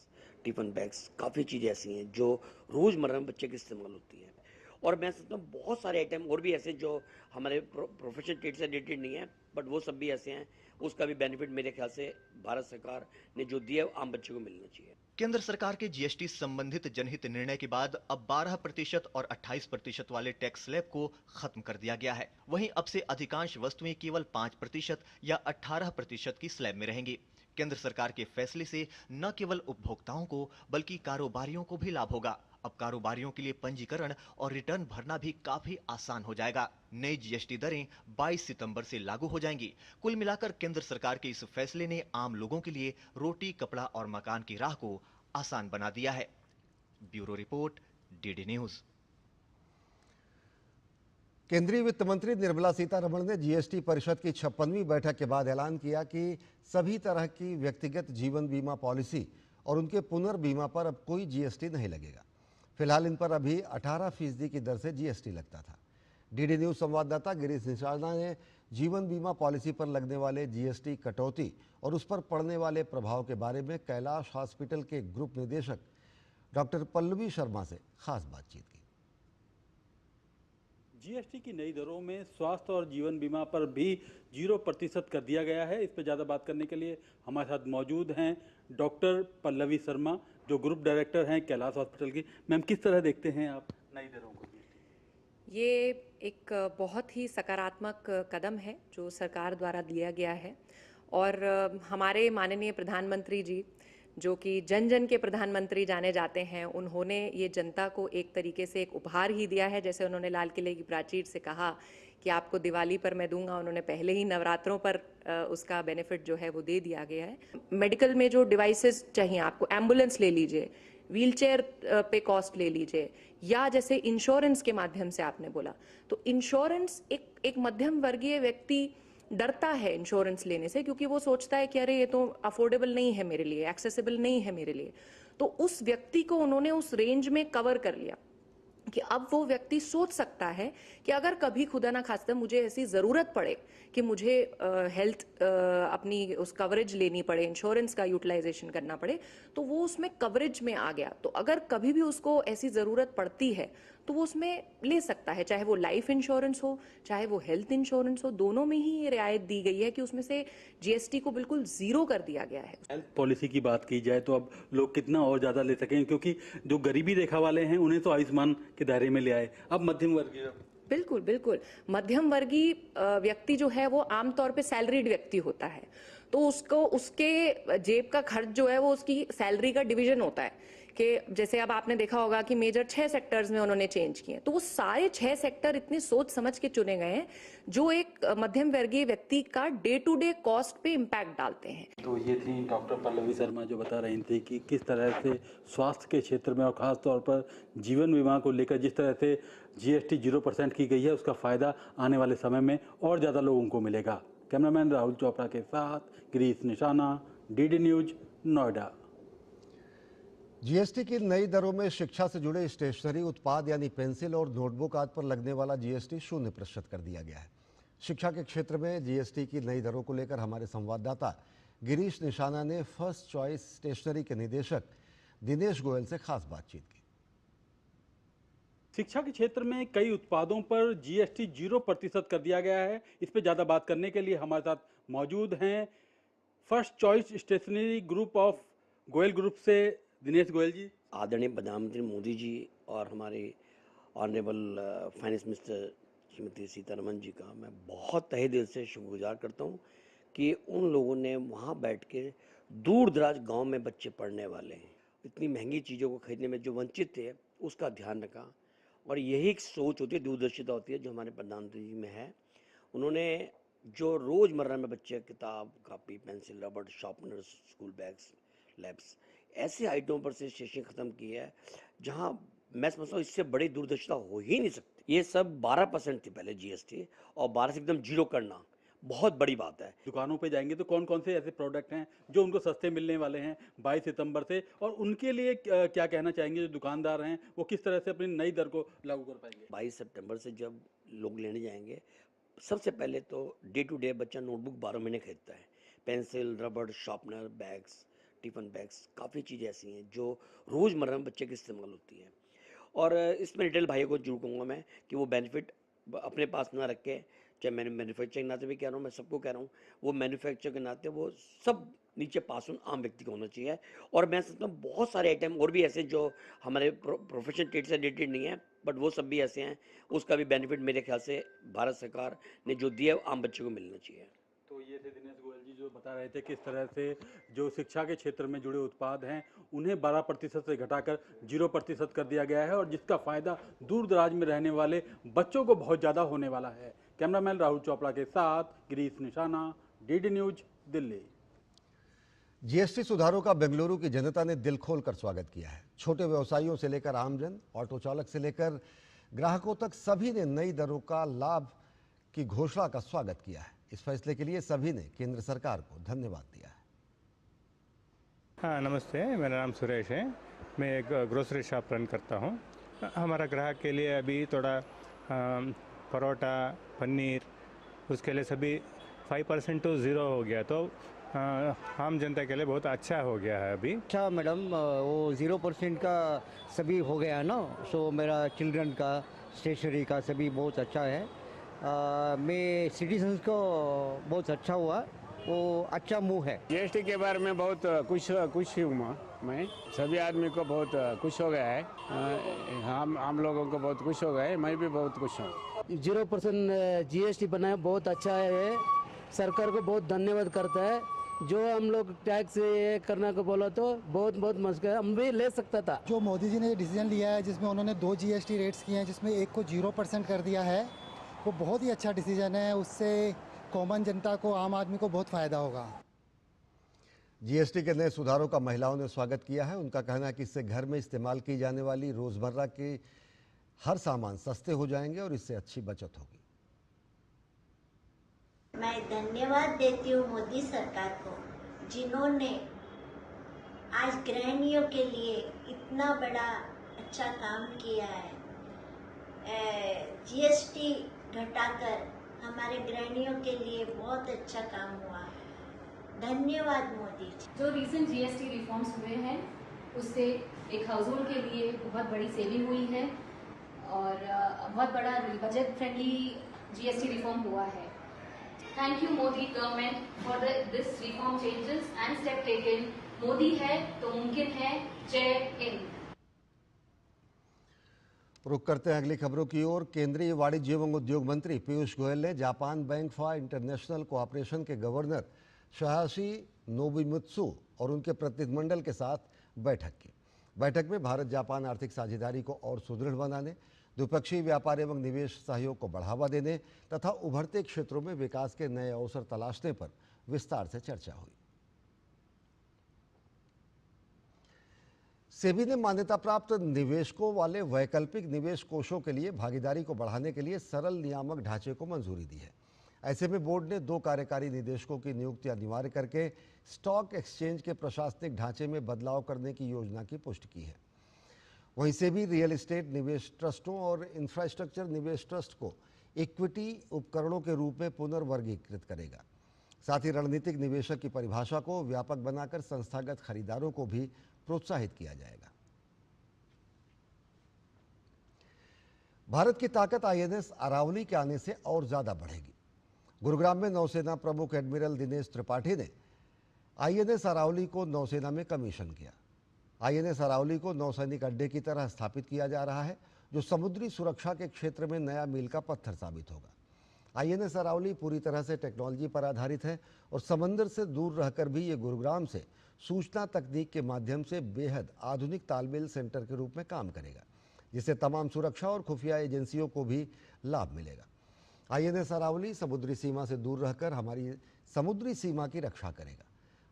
टिफिन बैग्स, काफ़ी चीज़ें ऐसी हैं जो रोज़मर्रा में बच्चे के इस्तेमाल होती हैं। और मैं समझता हूँ बहुत सारे आइटम और भी ऐसे जो हमारे प्रोफेशनल ट्रेड से रिलेटेड नहीं है, बट वो सब भी ऐसे हैं, उसका भी बेनिफिट मेरे ख्याल से भारत सरकार ने जो दिया आम बच्चे को मिलना चाहिए। केंद्र सरकार के जीएसटी संबंधित जनहित निर्णय के बाद अब 12% और 28% वाले टैक्स स्लैब को खत्म कर दिया गया है। वहीं अब से अधिकांश वस्तुएं केवल 5% या 18% की स्लैब में रहेंगी। केंद्र सरकार के फैसले से न केवल उपभोक्ताओं को बल्कि कारोबारियों को भी लाभ होगा। अब कारोबारियों के लिए पंजीकरण और रिटर्न भरना भी काफी आसान हो जाएगा। नई जीएसटी दरें 22 सितंबर से लागू हो जाएंगी। कुल मिलाकर केंद्र सरकार के इस फैसले ने आम लोगों के लिए रोटी, कपड़ा और मकान की राह को आसान बना दिया है। Bureau report, DD news. केंद्रीय वित्त मंत्री निर्मला सीतारमण ने जीएसटी परिषद की 56वीं बैठक के बाद ऐलान किया कि सभी तरह की व्यक्तिगत जीवन बीमा पॉलिसी और उनके पुनर्बीमा पर अब कोई जीएसटी नहीं लगेगा। फिलहाल इन पर अभी 18% की दर से जीएसटी लगता था। डीडी न्यूज संवाददाता गिरीश निशाना ने जीवन बीमा पॉलिसी पर लगने वाले जीएसटी कटौती और उस पर पड़ने वाले प्रभाव के बारे में कैलाश हॉस्पिटल के ग्रुप निदेशक डॉक्टर पल्लवी शर्मा से खास बातचीत की। जीएसटी की नई दरों में स्वास्थ्य और जीवन बीमा पर भी 0% कर दिया गया है। इस पर ज़्यादा बात करने के लिए हमारे साथ मौजूद हैं डॉक्टर पल्लवी शर्मा, जो ग्रुप डायरेक्टर हैं कैलाश हॉस्पिटल की। मैम, किस तरह देखते हैं आप नई दरों को? ये एक बहुत ही सकारात्मक कदम है जो सरकार द्वारा लिया गया है और हमारे माननीय प्रधानमंत्री जी, जो कि जन जन के प्रधानमंत्री जाने जाते हैं, उन्होंने ये जनता को एक तरीके से एक उपहार ही दिया है। जैसे उन्होंने लाल किले की प्राचीर से कहा कि आपको दिवाली पर मैं दूंगा, उन्होंने पहले ही नवरात्रों पर उसका बेनिफिट जो है वो दे दिया गया है। मेडिकल में जो डिवाइसेस चाहिए आपको, एम्बुलेंस ले लीजिए, व्हीलचेयर पे कॉस्ट ले लीजिए, या जैसे इंश्योरेंस के माध्यम से आपने बोला, तो इंश्योरेंस एक मध्यम वर्गीय व्यक्ति डरता है इंश्योरेंस लेने से, क्योंकि वो सोचता है कि अरे ये तो अफोर्डेबल नहीं है मेरे लिए, एक्सेसिबल नहीं है मेरे लिए। तो उस व्यक्ति को उन्होंने उस रेंज में कवर कर लिया कि अब वो व्यक्ति सोच सकता है कि अगर कभी खुदा ना खास्ता मुझे ऐसी ज़रूरत पड़े कि मुझे हेल्थ अपनी उस कवरेज लेनी पड़े, इंश्योरेंस का यूटिलाइजेशन करना पड़े, तो वो उसमें कवरेज में आ गया। तो अगर कभी भी उसको ऐसी ज़रूरत पड़ती है तो वो उसमें ले सकता है, चाहे वो लाइफ इंश्योरेंस हो, चाहे वो हेल्थ इंश्योरेंस हो, दोनों में ही ये रियायत दी गई है कि उसमें से जीएसटी को बिल्कुल ज़ीरो कर दिया गया है। हेल्थ पॉलिसी की बात की जाए तो अब लोग कितना और ज़्यादा ले सकें, क्योंकि जो गरीबी रेखा वाले हैं उन्हें तो आयुष्मान के दायरे में ले आए, अब मध्यम वर्गीय। बिल्कुल बिल्कुल, मध्यम वर्गीय व्यक्ति जो है वो आमतौर पे सैलरीड व्यक्ति होता है, तो उसको उसके जेब का खर्च जो है वो उसकी सैलरी का डिवीजन होता है कि जैसे अब आपने देखा होगा कि मेजर 6 सेक्टर्स में उन्होंने चेंज किए, तो वो सारे 6 सेक्टर इतने सोच समझ के चुने गए हैं जो एक मध्यम वर्गीय व्यक्ति का डे टू डे कॉस्ट पे इम्पैक्ट डालते हैं। तो ये थी डॉक्टर पल्लवी शर्मा जो बता रही थी कि किस तरह से स्वास्थ्य के क्षेत्र में और खास तौर पर जीवन बीमा को लेकर जिस तरह से जीएसटी 0% की गई है, उसका फायदा आने वाले समय में और ज़्यादा लोगों को मिलेगा। कैमरामैन राहुल चोपड़ा के साथ गिरीश निशाना, डीडी न्यूज, नोएडा। जीएसटी की नई दरों में शिक्षा से जुड़े स्टेशनरी उत्पाद यानी पेंसिल और नोटबुक आदि पर लगने वाला जीएसटी 0% कर दिया गया है। शिक्षा के क्षेत्र में जीएसटी की नई दरों को लेकर हमारे संवाददाता गिरीश निशाना ने फर्स्ट चॉइस स्टेशनरी के निदेशक दिनेश गोयल से खास बातचीत की। शिक्षा के क्षेत्र में कई उत्पादों पर जीएसटी 0% कर दिया गया है। इस पर ज़्यादा बात करने के लिए हमारे साथ मौजूद हैं First Choice Stationery Group of Goyal Group से दिनेश गोयल जी। आदरणीय प्रधानमंत्री मोदी जी और हमारे honourable finance minister Shrimati Sitharaman ji का मैं बहुत तहे दिल से शुक्रगुजार करता हूं कि उन लोगों ने वहां बैठ के दूर दराज गांव में बच्चे पढ़ने वाले हैं, इतनी महंगी चीज़ों को खरीदने में जो वंचित थे उसका ध्यान रखा। और यही एक सोच होती है, दूरदर्शिता होती है जो हमारे प्रधानमंत्री जी में है। उन्होंने जो रोज़मर्रा में बच्चे किताब, कापी, पेंसिल, रबड़, शार्पनर, स्कूल बैग्स, लैब्स, ऐसे आइटमों पर से स्टेशन ख़त्म की है जहां मैं समझता हूँ इससे बड़ी दूरदर्शिता हो ही नहीं सकती। ये सब 12% थी पहले जीएसटी, और 12 से एकदम जीरो करना बहुत बड़ी बात है। दुकानों पे जाएंगे तो कौन कौन से ऐसे प्रोडक्ट हैं जो उनको सस्ते मिलने वाले हैं 22 सितंबर से, और उनके लिए क्या कहना चाहेंगे जो दुकानदार हैं, वो किस तरह से अपनी नई दर को लागू कर पाएंगे? 22 सितंबर से जब लोग लेने जाएंगे, सबसे पहले तो डे टू डे बच्चा नोटबुक 12 महीने खरीदता है, पेंसिल, रबड़, शार्पनर, बैग्स, टिफिन बैग्स, काफ़ी चीज़ें ऐसी हैं जो रोज़मर्रा में बच्चे की इस्तेमाल होती हैं। और इसमें रिटेल भाइयों को जरूर कहूँगा मैं कि वो बेनिफिट अपने पास ना रख के, चाहे मैंने मैन्युफैक्चरिंग नाते भी कह रहा हूँ, मैं सबको कह रहा हूँ, वो मैन्युफैक्चर के नाते वो सब नीचे पास ऑन आम व्यक्ति को होना चाहिए। और मैं समझता हूँ बहुत सारे आइटम और भी ऐसे जो हमारे प्रोफेशनल ट्रेड से रिलेटेड नहीं है, बट वो सब भी ऐसे हैं, उसका भी बेनिफिट मेरे ख्याल से भारत सरकार ने जो दिया आम बच्चे को मिलना चाहिए। तो ये थे दिनेश गोयल जी जो बता रहे थे किस तरह से जो शिक्षा के क्षेत्र में जुड़े उत्पाद हैं उन्हें 12% से घटाकर 0% कर दिया गया है, और जिसका फायदा दूर दराज में रहने वाले बच्चों को बहुत ज़्यादा होने वाला है। कैमरामैन राहुल चोपड़ा के साथ गिरीश निशाना, डीडी न्यूज, दिल्ली। जीएसटी सुधारों का बेंगलुरु की जनता ने दिल खोलकर स्वागत किया है। छोटे व्यवसायियों से लेकर आमजन, ऑटो चालक से लेकर ग्राहकों तक सभी ने नई दरों का लाभ की घोषणा का स्वागत किया है। इस फैसले के लिए सभी ने केंद्र सरकार को धन्यवाद दिया है। हाँ नमस्ते, मेरा नाम सुरेश है, मैं एक ग्रोसरी शॉप रन करता हूँ। हमारा ग्राहक के लिए अभी थोड़ा परोठा, पनीर, उसके लिए सभी 5% to 0 हो गया, तो आम जनता के लिए बहुत अच्छा हो गया है अभी। अच्छा मैडम, वो 0% का सभी हो गया है ना, सो मेरा चिल्ड्रन का स्टेशनरी का सभी बहुत अच्छा है। मैं सिटीजन्स को बहुत अच्छा हुआ, वो अच्छा मूव है। जीएसटी के बारे में बहुत खुश हूँ मैं, सभी आदमी को बहुत खुश हो गया है। हम लोगों को बहुत खुश हो गए, मैं भी बहुत खुश हूँ। 0% जीएसटी बनाया बहुत अच्छा है, सरकार को बहुत धन्यवाद करता है। जो हम लोग टैक्स ये करने को बोला तो बहुत बहुत मस्त है, हम भी ले सकता था। जो मोदी जी ने डिसीजन लिया है जिसमें उन्होंने 2 जीएसटी रेट्स किए हैं, जिसमें एक को 0% कर दिया है, वो बहुत ही अच्छा डिसीजन है। उससे कॉमन जनता को, आम आदमी को बहुत फ़ायदा होगा। जीएसटी के नए सुधारों का महिलाओं ने स्वागत किया है। उनका कहना है कि इससे घर में इस्तेमाल की जाने वाली रोज़मर्रा के हर सामान सस्ते हो जाएंगे और इससे अच्छी बचत होगी। मैं धन्यवाद देती हूँ मोदी सरकार को, जिन्होंने आज गृहिणियों के लिए इतना बड़ा अच्छा काम किया है। जीएसटी घटाकर हमारे गृहिणियों के लिए बहुत अच्छा काम हुआ। धन्यवाद मोदी जी। जो रिसेंट जीएसटी रिफॉर्म्स हुए हैं उससे एक हाउस होल्ड के लिए बहुत बड़ी सेविंग हुई है और बहुत बड़ा बजट फ्रेंडली जीएसटी रिफॉर्म हुआ है। Thank you Modi government for this reform changes and step taken. Modi है तो मुमकिन है। जय हिंद। रुक करते हैं अगली खबरों की ओर। केंद्रीय वाणिज्य एवं उद्योग मंत्री पीयूष गोयल ने Japan bank for international cooperation के गवर्नर शायाशी नोबुमित्सु और उनके प्रतिनिधिमंडल के साथ बैठक की। बैठक में भारत जापान आर्थिक साझेदारी को और सुदृढ़ बनाने, द्विपक्षीय व्यापार एवं निवेश सहयोग को बढ़ावा देने तथा उभरते क्षेत्रों में विकास के नए अवसर तलाशने पर विस्तार से चर्चा हुई। सेबी ने मान्यता प्राप्त निवेशकों वाले वैकल्पिक निवेश कोषों के लिए भागीदारी को बढ़ाने के लिए सरल नियामक ढांचे को मंजूरी दी है। ऐसे में बोर्ड ने 2 कार्यकारी निदेशकों की नियुक्ति अनिवार्य करके स्टॉक एक्सचेंज के प्रशासनिक ढांचे में बदलाव करने की योजना की पुष्टि की है। वहीं सेबी रियल एस्टेट निवेश ट्रस्टों और इंफ्रास्ट्रक्चर निवेश ट्रस्ट को इक्विटी उपकरणों के रूप में पुनर्वर्गीकृत करेगा। साथ ही रणनीतिक निवेशक की परिभाषा को व्यापक बनाकर संस्थागत खरीदारों को भी प्रोत्साहित किया जाएगा। भारत की ताकत आईएनएस अरावली के आने से और ज्यादा बढ़ेगी। गुरुग्राम में नौसेना प्रमुख एडमिरल दिनेश त्रिपाठी ने आईएनएस अरावली को नौसेना में कमीशन किया। आईएनएस अरावली को नौसैनिक अड्डे की तरह स्थापित किया जा रहा है, जो समुद्री सुरक्षा के क्षेत्र में नया मील का पत्थर साबित होगा। आईएनएस अरावली पूरी तरह से टेक्नोलॉजी पर आधारित है और समंदर से दूर रहकर भी ये गुरुग्राम से सूचना तकनीक के माध्यम से बेहद आधुनिक तालमेल सेंटर के रूप में काम करेगा, जिससे तमाम सुरक्षा और खुफिया एजेंसियों को भी लाभ मिलेगा। आईएनएस अरावली समुद्री सीमा से दूर रहकर हमारी समुद्री सीमा की रक्षा करेगा।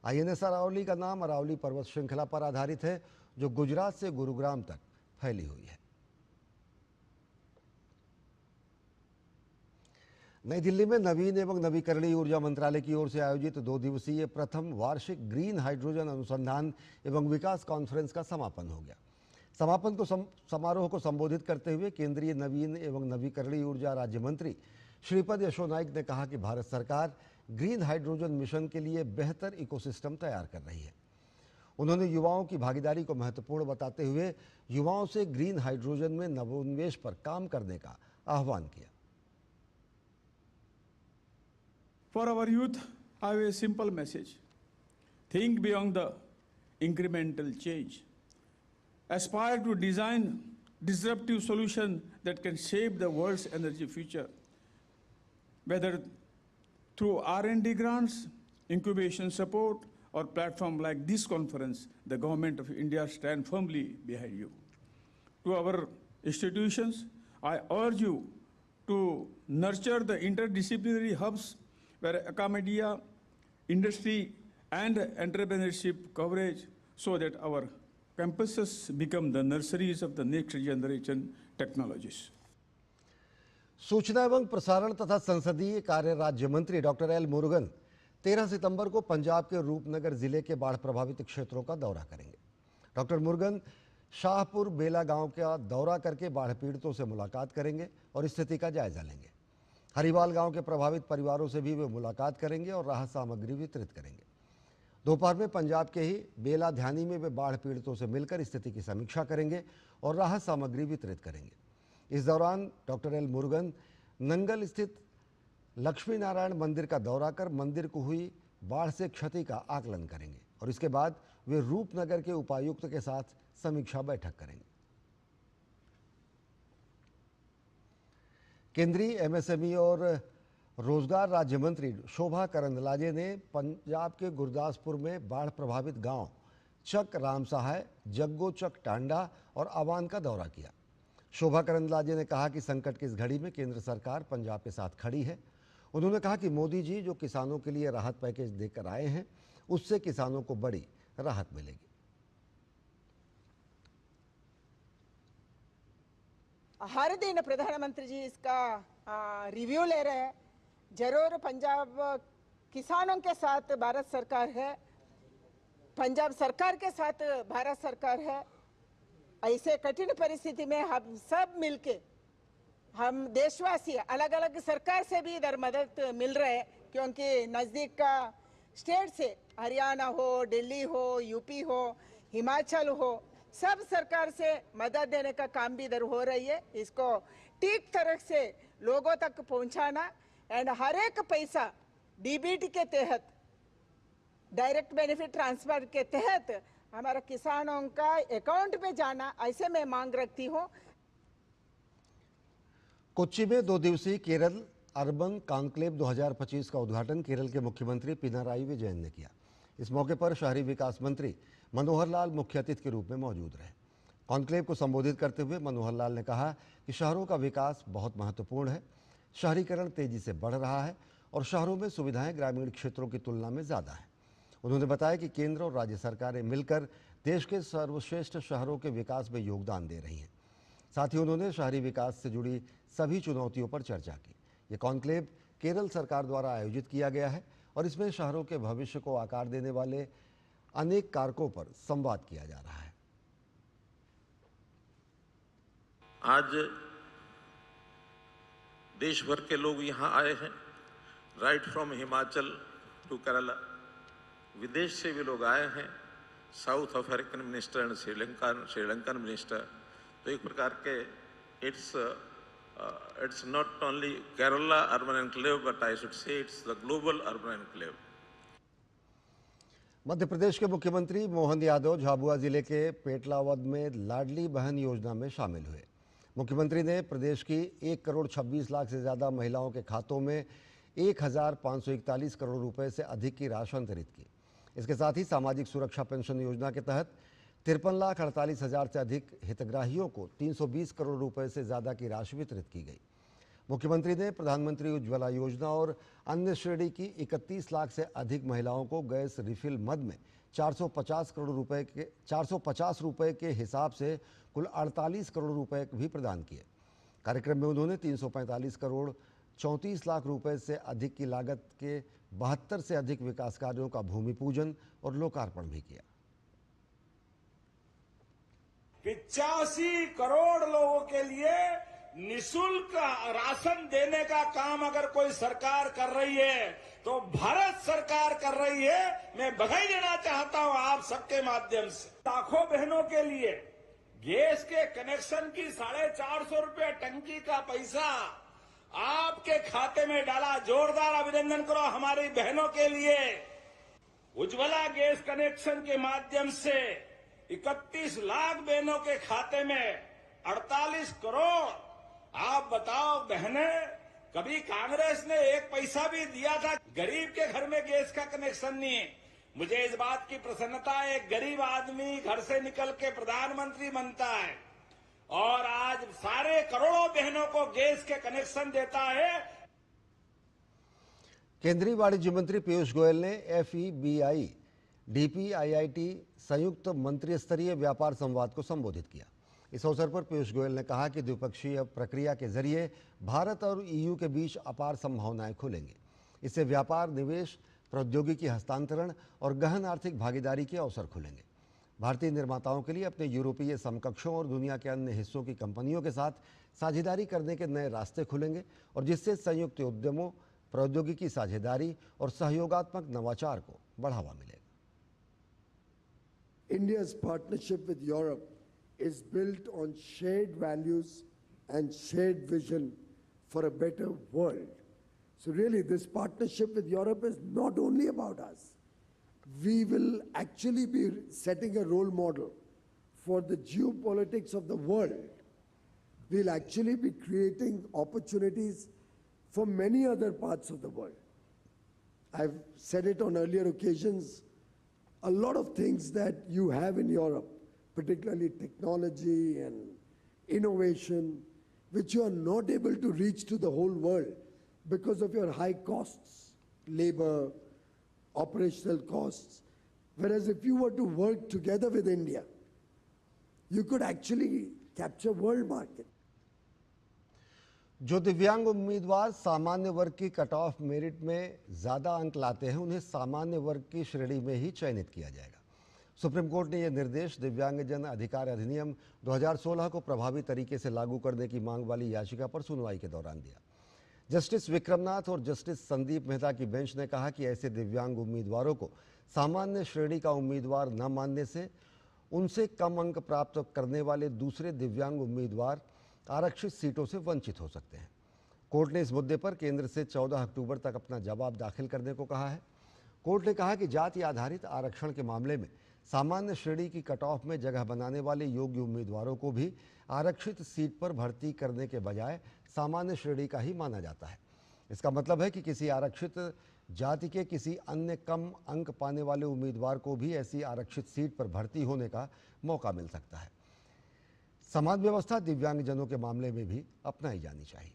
आईएनएस अरावली का नाम अरावली पर्वत श्रृंखला पर आधारित है, जो गुजरात से गुरुग्राम तक फैली हुई है। नई दिल्ली में नवीन एवं नवीकरणीय ऊर्जा मंत्रालय की ओर से आयोजित 2 दिवसीय प्रथम वार्षिक ग्रीन हाइड्रोजन अनुसंधान एवं विकास कॉन्फ्रेंस का समापन हो गया। समापन समारोह को संबोधित करते हुए केंद्रीय नवीन एवं नवीकरणीय ऊर्जा राज्य मंत्री श्रीपद यशो नाइक ने कहा कि भारत सरकार ग्रीन हाइड्रोजन मिशन के लिए बेहतर इकोसिस्टम तैयार कर रही है। उन्होंने युवाओं की भागीदारी को महत्वपूर्ण बताते हुए युवाओं से ग्रीन हाइड्रोजन में नवोन्मेष पर काम करने का आह्वान किया। For our youth, I have a simple message. Think beyond the incremental change. Aspire to design disruptive solutions that can shape the world's energy future. Whether through R&D grants, incubation support, or platform like this conference, the government of India stands firmly behind you. To our institutions, I urge you to nurture the interdisciplinary hubs where academia, industry, and entrepreneurship coverage so that our campuses become the nurseries of the next generation technologies. सूचना एवं प्रसारण तथा संसदीय कार्य राज्य मंत्री doctor L Murugan 13 सितंबर को पंजाब के रूपनगर जिले के बाढ़ प्रभावित क्षेत्रों का दौरा करेंगे। डॉक्टर मुरुगन शाहपुर बेला गांव का दौरा करके बाढ़ पीड़ितों से मुलाकात करेंगे और स्थिति का जायजा लेंगे। हरिवाल गांव के प्रभावित परिवारों से भी वे मुलाकात करेंगे और राहत सामग्री वितरित करेंगे। दोपहर में पंजाब के ही बेला ध्यानी में वे बाढ़ पीड़ितों से मिलकर स्थिति की समीक्षा करेंगे और राहत सामग्री वितरित करेंगे। इस दौरान डॉक्टर एल मुरुगन नंगल स्थित लक्ष्मी नारायण मंदिर का दौरा कर मंदिर को हुई बाढ़ से क्षति का आकलन करेंगे और इसके बाद वे रूपनगर के उपायुक्त के साथ समीक्षा बैठक करेंगे। केंद्रीय एमएसएमई और रोजगार राज्य मंत्री शोभा करंदलाजे ने पंजाब के गुरदासपुर में बाढ़ प्रभावित गांव चक राम सहाय, जग्गो चक टांडा और अवान का दौरा किया। शोभा करंदलाजे ने कहा कि संकट की इस घड़ी में केंद्र सरकार पंजाब के साथ खड़ी है। उन्होंने कहा कि मोदी जी जो किसानों के लिए राहत पैकेज देकर आए हैं, उससे किसानों को बड़ी राहत मिलेगी। हर दिन प्रधानमंत्री जी इसका रिव्यू ले रहे हैं। जरूर पंजाब किसानों के साथ भारत सरकार है, पंजाब सरकार के साथ भारत सरकार है। ऐसे कठिन परिस्थिति में हम सब मिलके, हम देशवासी अलग अलग सरकार से भी इधर मदद मिल रहे हैं, क्योंकि नज़दीक का स्टेट से हरियाणा हो, दिल्ली हो, यूपी हो, हिमाचल हो, सब सरकार से मदद देने का काम भी इधर हो रही है। इसको ठीक तरह से लोगों तक पहुंचाना एंड हर एक पैसा डीबीटी के तहत, डायरेक्ट बेनिफिट ट्रांसफर के तहत हमारा किसानों का अकाउंट पे जाना, ऐसे मैं मांग रखती हूँ। कोच्चि में 2 दिवसीय केरल अर्बन कॉन्क्लेव 2025 का उद्घाटन केरल के मुख्यमंत्री पिनाराई विजयन ने किया। इस मौके पर शहरी विकास मंत्री मनोहर लाल मुख्य अतिथि के रूप में मौजूद रहे। कॉन्क्लेव को संबोधित करते हुए मनोहर लाल ने कहा कि शहरों का विकास बहुत महत्वपूर्ण है। शहरीकरण तेजी से बढ़ रहा है और शहरों में सुविधाएं ग्रामीण क्षेत्रों की तुलना में ज़्यादा है। उन्होंने बताया कि केंद्र और राज्य सरकारें मिलकर देश के सर्वश्रेष्ठ शहरों के विकास में योगदान दे रही हैं। साथ ही उन्होंने शहरी विकास से जुड़ी सभी चुनौतियों पर चर्चा की। ये कॉन्क्लेव केरल सरकार द्वारा आयोजित किया गया है और इसमें शहरों के भविष्य को आकार देने वाले अनेक कारकों पर संवाद किया जा रहा है। आज देश भर के लोग यहाँ आए हैं, right from Himachal to Kerala. विदेश से भी लोग आए हैं, South African minister and Sri Lankan minister. तो एक प्रकार के it's not only Kerala urban enclave, but I should say it's the global urban enclave. Madhya Pradesh के मुख्यमंत्री मोहन यादव झाबुआ जिले के पेटलावद में लाडली बहन योजना में शामिल हुए। मुख्यमंत्री ने प्रदेश की 1 करोड़ 26 लाख से ज़्यादा महिलाओं के खातों में 1541 करोड़ रुपए से अधिक की राशि अंतरित की। इसके साथ ही सामाजिक सुरक्षा पेंशन योजना के तहत 53,48,000 से अधिक हितग्राहियों को 320 करोड़ रुपए से ज़्यादा की राशि वितरित की गई। मुख्यमंत्री ने प्रधानमंत्री उज्ज्वला योजना और अन्य श्रेणी की 31 लाख से अधिक महिलाओं को गैस रिफिल मद में 450 रुपए के हिसाब से कुल 48 करोड़ रुपए भी प्रदान किए। कार्यक्रम में उन्होंने 345 करोड़ 34 लाख रुपए से अधिक की लागत के 72 से अधिक विकास कार्यों का भूमि पूजन और लोकार्पण भी किया। 85 करोड़ लोगों के लिए निःशुल्क राशन देने का काम अगर कोई सरकार कर रही है तो भारत सरकार कर रही है। मैं बधाई देना चाहता हूं आप सबके माध्यम से। लाखों बहनों के लिए गैस के कनेक्शन की 450 रुपए टंकी का पैसा आपके खाते में डाला। जोरदार अभिनंदन करो हमारी बहनों के लिए। उज्ज्वला गैस कनेक्शन के माध्यम से 31 लाख बहनों के खाते में 48 करोड़। आप बताओ बहने, कभी कांग्रेस ने 1 पैसा भी दिया था? गरीब के घर में गैस का कनेक्शन नहीं है। मुझे इस बात की प्रसन्नता है, एक गरीब आदमी घर से निकल के प्रधानमंत्री बनता है और आज सारे करोड़ों बहनों को गैस के कनेक्शन देता है। केंद्रीय वाणिज्य मंत्री पीयूष गोयल ने FEBI DPIIT संयुक्त मंत्री स्तरीय व्यापार संवाद को संबोधित किया। इस अवसर पर पीयूष गोयल ने कहा कि द्विपक्षीय प्रक्रिया के जरिए भारत और EU के बीच अपार संभावनाएं खुलेंगी। इससे व्यापार, निवेश, प्रौद्योगिकी हस्तांतरण और गहन आर्थिक भागीदारी के अवसर खुलेंगे। भारतीय निर्माताओं के लिए अपने यूरोपीय समकक्षों और दुनिया के अन्य हिस्सों की कंपनियों के साथ साझेदारी करने के नए रास्ते खुलेंगे और जिससे संयुक्त उद्यमों, प्रौद्योगिकी साझेदारी और सहयोगात्मक नवाचार को बढ़ावा मिलेगा। India's partnership with Europe is built on shared values and shared vision for a better world. So really, this partnership with Europe is not only about us. We will actually be setting a role model for the geopolitics of the world. We'll actually be creating opportunities for many other parts of the world. I've said it on earlier occasions, a lot of things that you have in Europe, particularly technology and innovation, which you are not able to reach to the whole world because of your high costs, labor, operational costs. Whereas if you were to work together with India, you could actually capture world market. जो दिव्यांग उम्मीदवार सामान्य वर्ग की cut off merit में ज़्यादा अंक लाते हैं उन्हें सामान्य वर्ग की श्रेणी में ही चयनित किया जाएगा। सुप्रीम कोर्ट ने यह निर्देश दिव्यांगजन अधिकार अधिनियम 2016 को प्रभावी तरीके से लागू करने की मांग वाली याचिका पर सुनवाई के दौरान दिया। जस्टिस विक्रमनाथ और जस्टिस संदीप मेहता की बेंच ने कहा कि ऐसे दिव्यांग उम्मीदवारों को सामान्य श्रेणी का उम्मीदवार न मानने से उनसे कम अंक प्राप्त करने वाले दूसरे दिव्यांग उम्मीदवार आरक्षित सीटों से वंचित हो सकते हैं। कोर्ट ने इस मुद्दे पर केंद्र से 14 अक्टूबर तक अपना जवाब दाखिल करने को कहा है। कोर्ट ने कहा कि जाति आधारित आरक्षण के मामले में सामान्य श्रेणी की कट ऑफ में जगह बनाने वाले योग्य उम्मीदवारों को भी आरक्षित सीट पर भर्ती करने के बजाय सामान्य श्रेणी का ही माना जाता है। इसका मतलब है कि किसी आरक्षित जाति के किसी अन्य कम अंक पाने वाले उम्मीदवार को भी ऐसी आरक्षित सीट पर भर्ती होने का मौका मिल सकता है। समान व्यवस्था दिव्यांगजनों के मामले में भी अपनाई जानी चाहिए।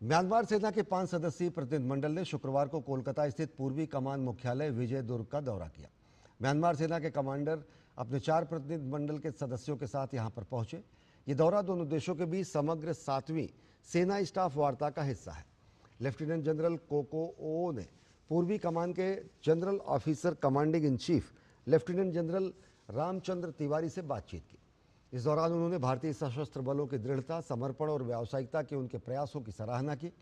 म्यांमार सेना के 5 सदस्यीय प्रतिनिधिमंडल ने शुक्रवार को कोलकाता स्थित पूर्वी कमान मुख्यालय विजय दुर्ग का दौरा किया। म्यांमार सेना के कमांडर अपने 4 प्रतिनिधिमंडल के सदस्यों के साथ यहां पर पहुंचे। ये दौरा दोनों देशों के बीच समग्र 7वीं सेना स्टाफ वार्ता का हिस्सा है। लेफ्टिनेंट जनरल कोको ओ ने पूर्वी कमान के general officer commanding in chief lieutenant general Ramchandra Tiwari से बातचीत की। इस दौरान उन्होंने भारतीय सशस्त्र बलों की दृढ़ता, समर्पण और व्यावसायिकता के उनके प्रयासों की सराहना की।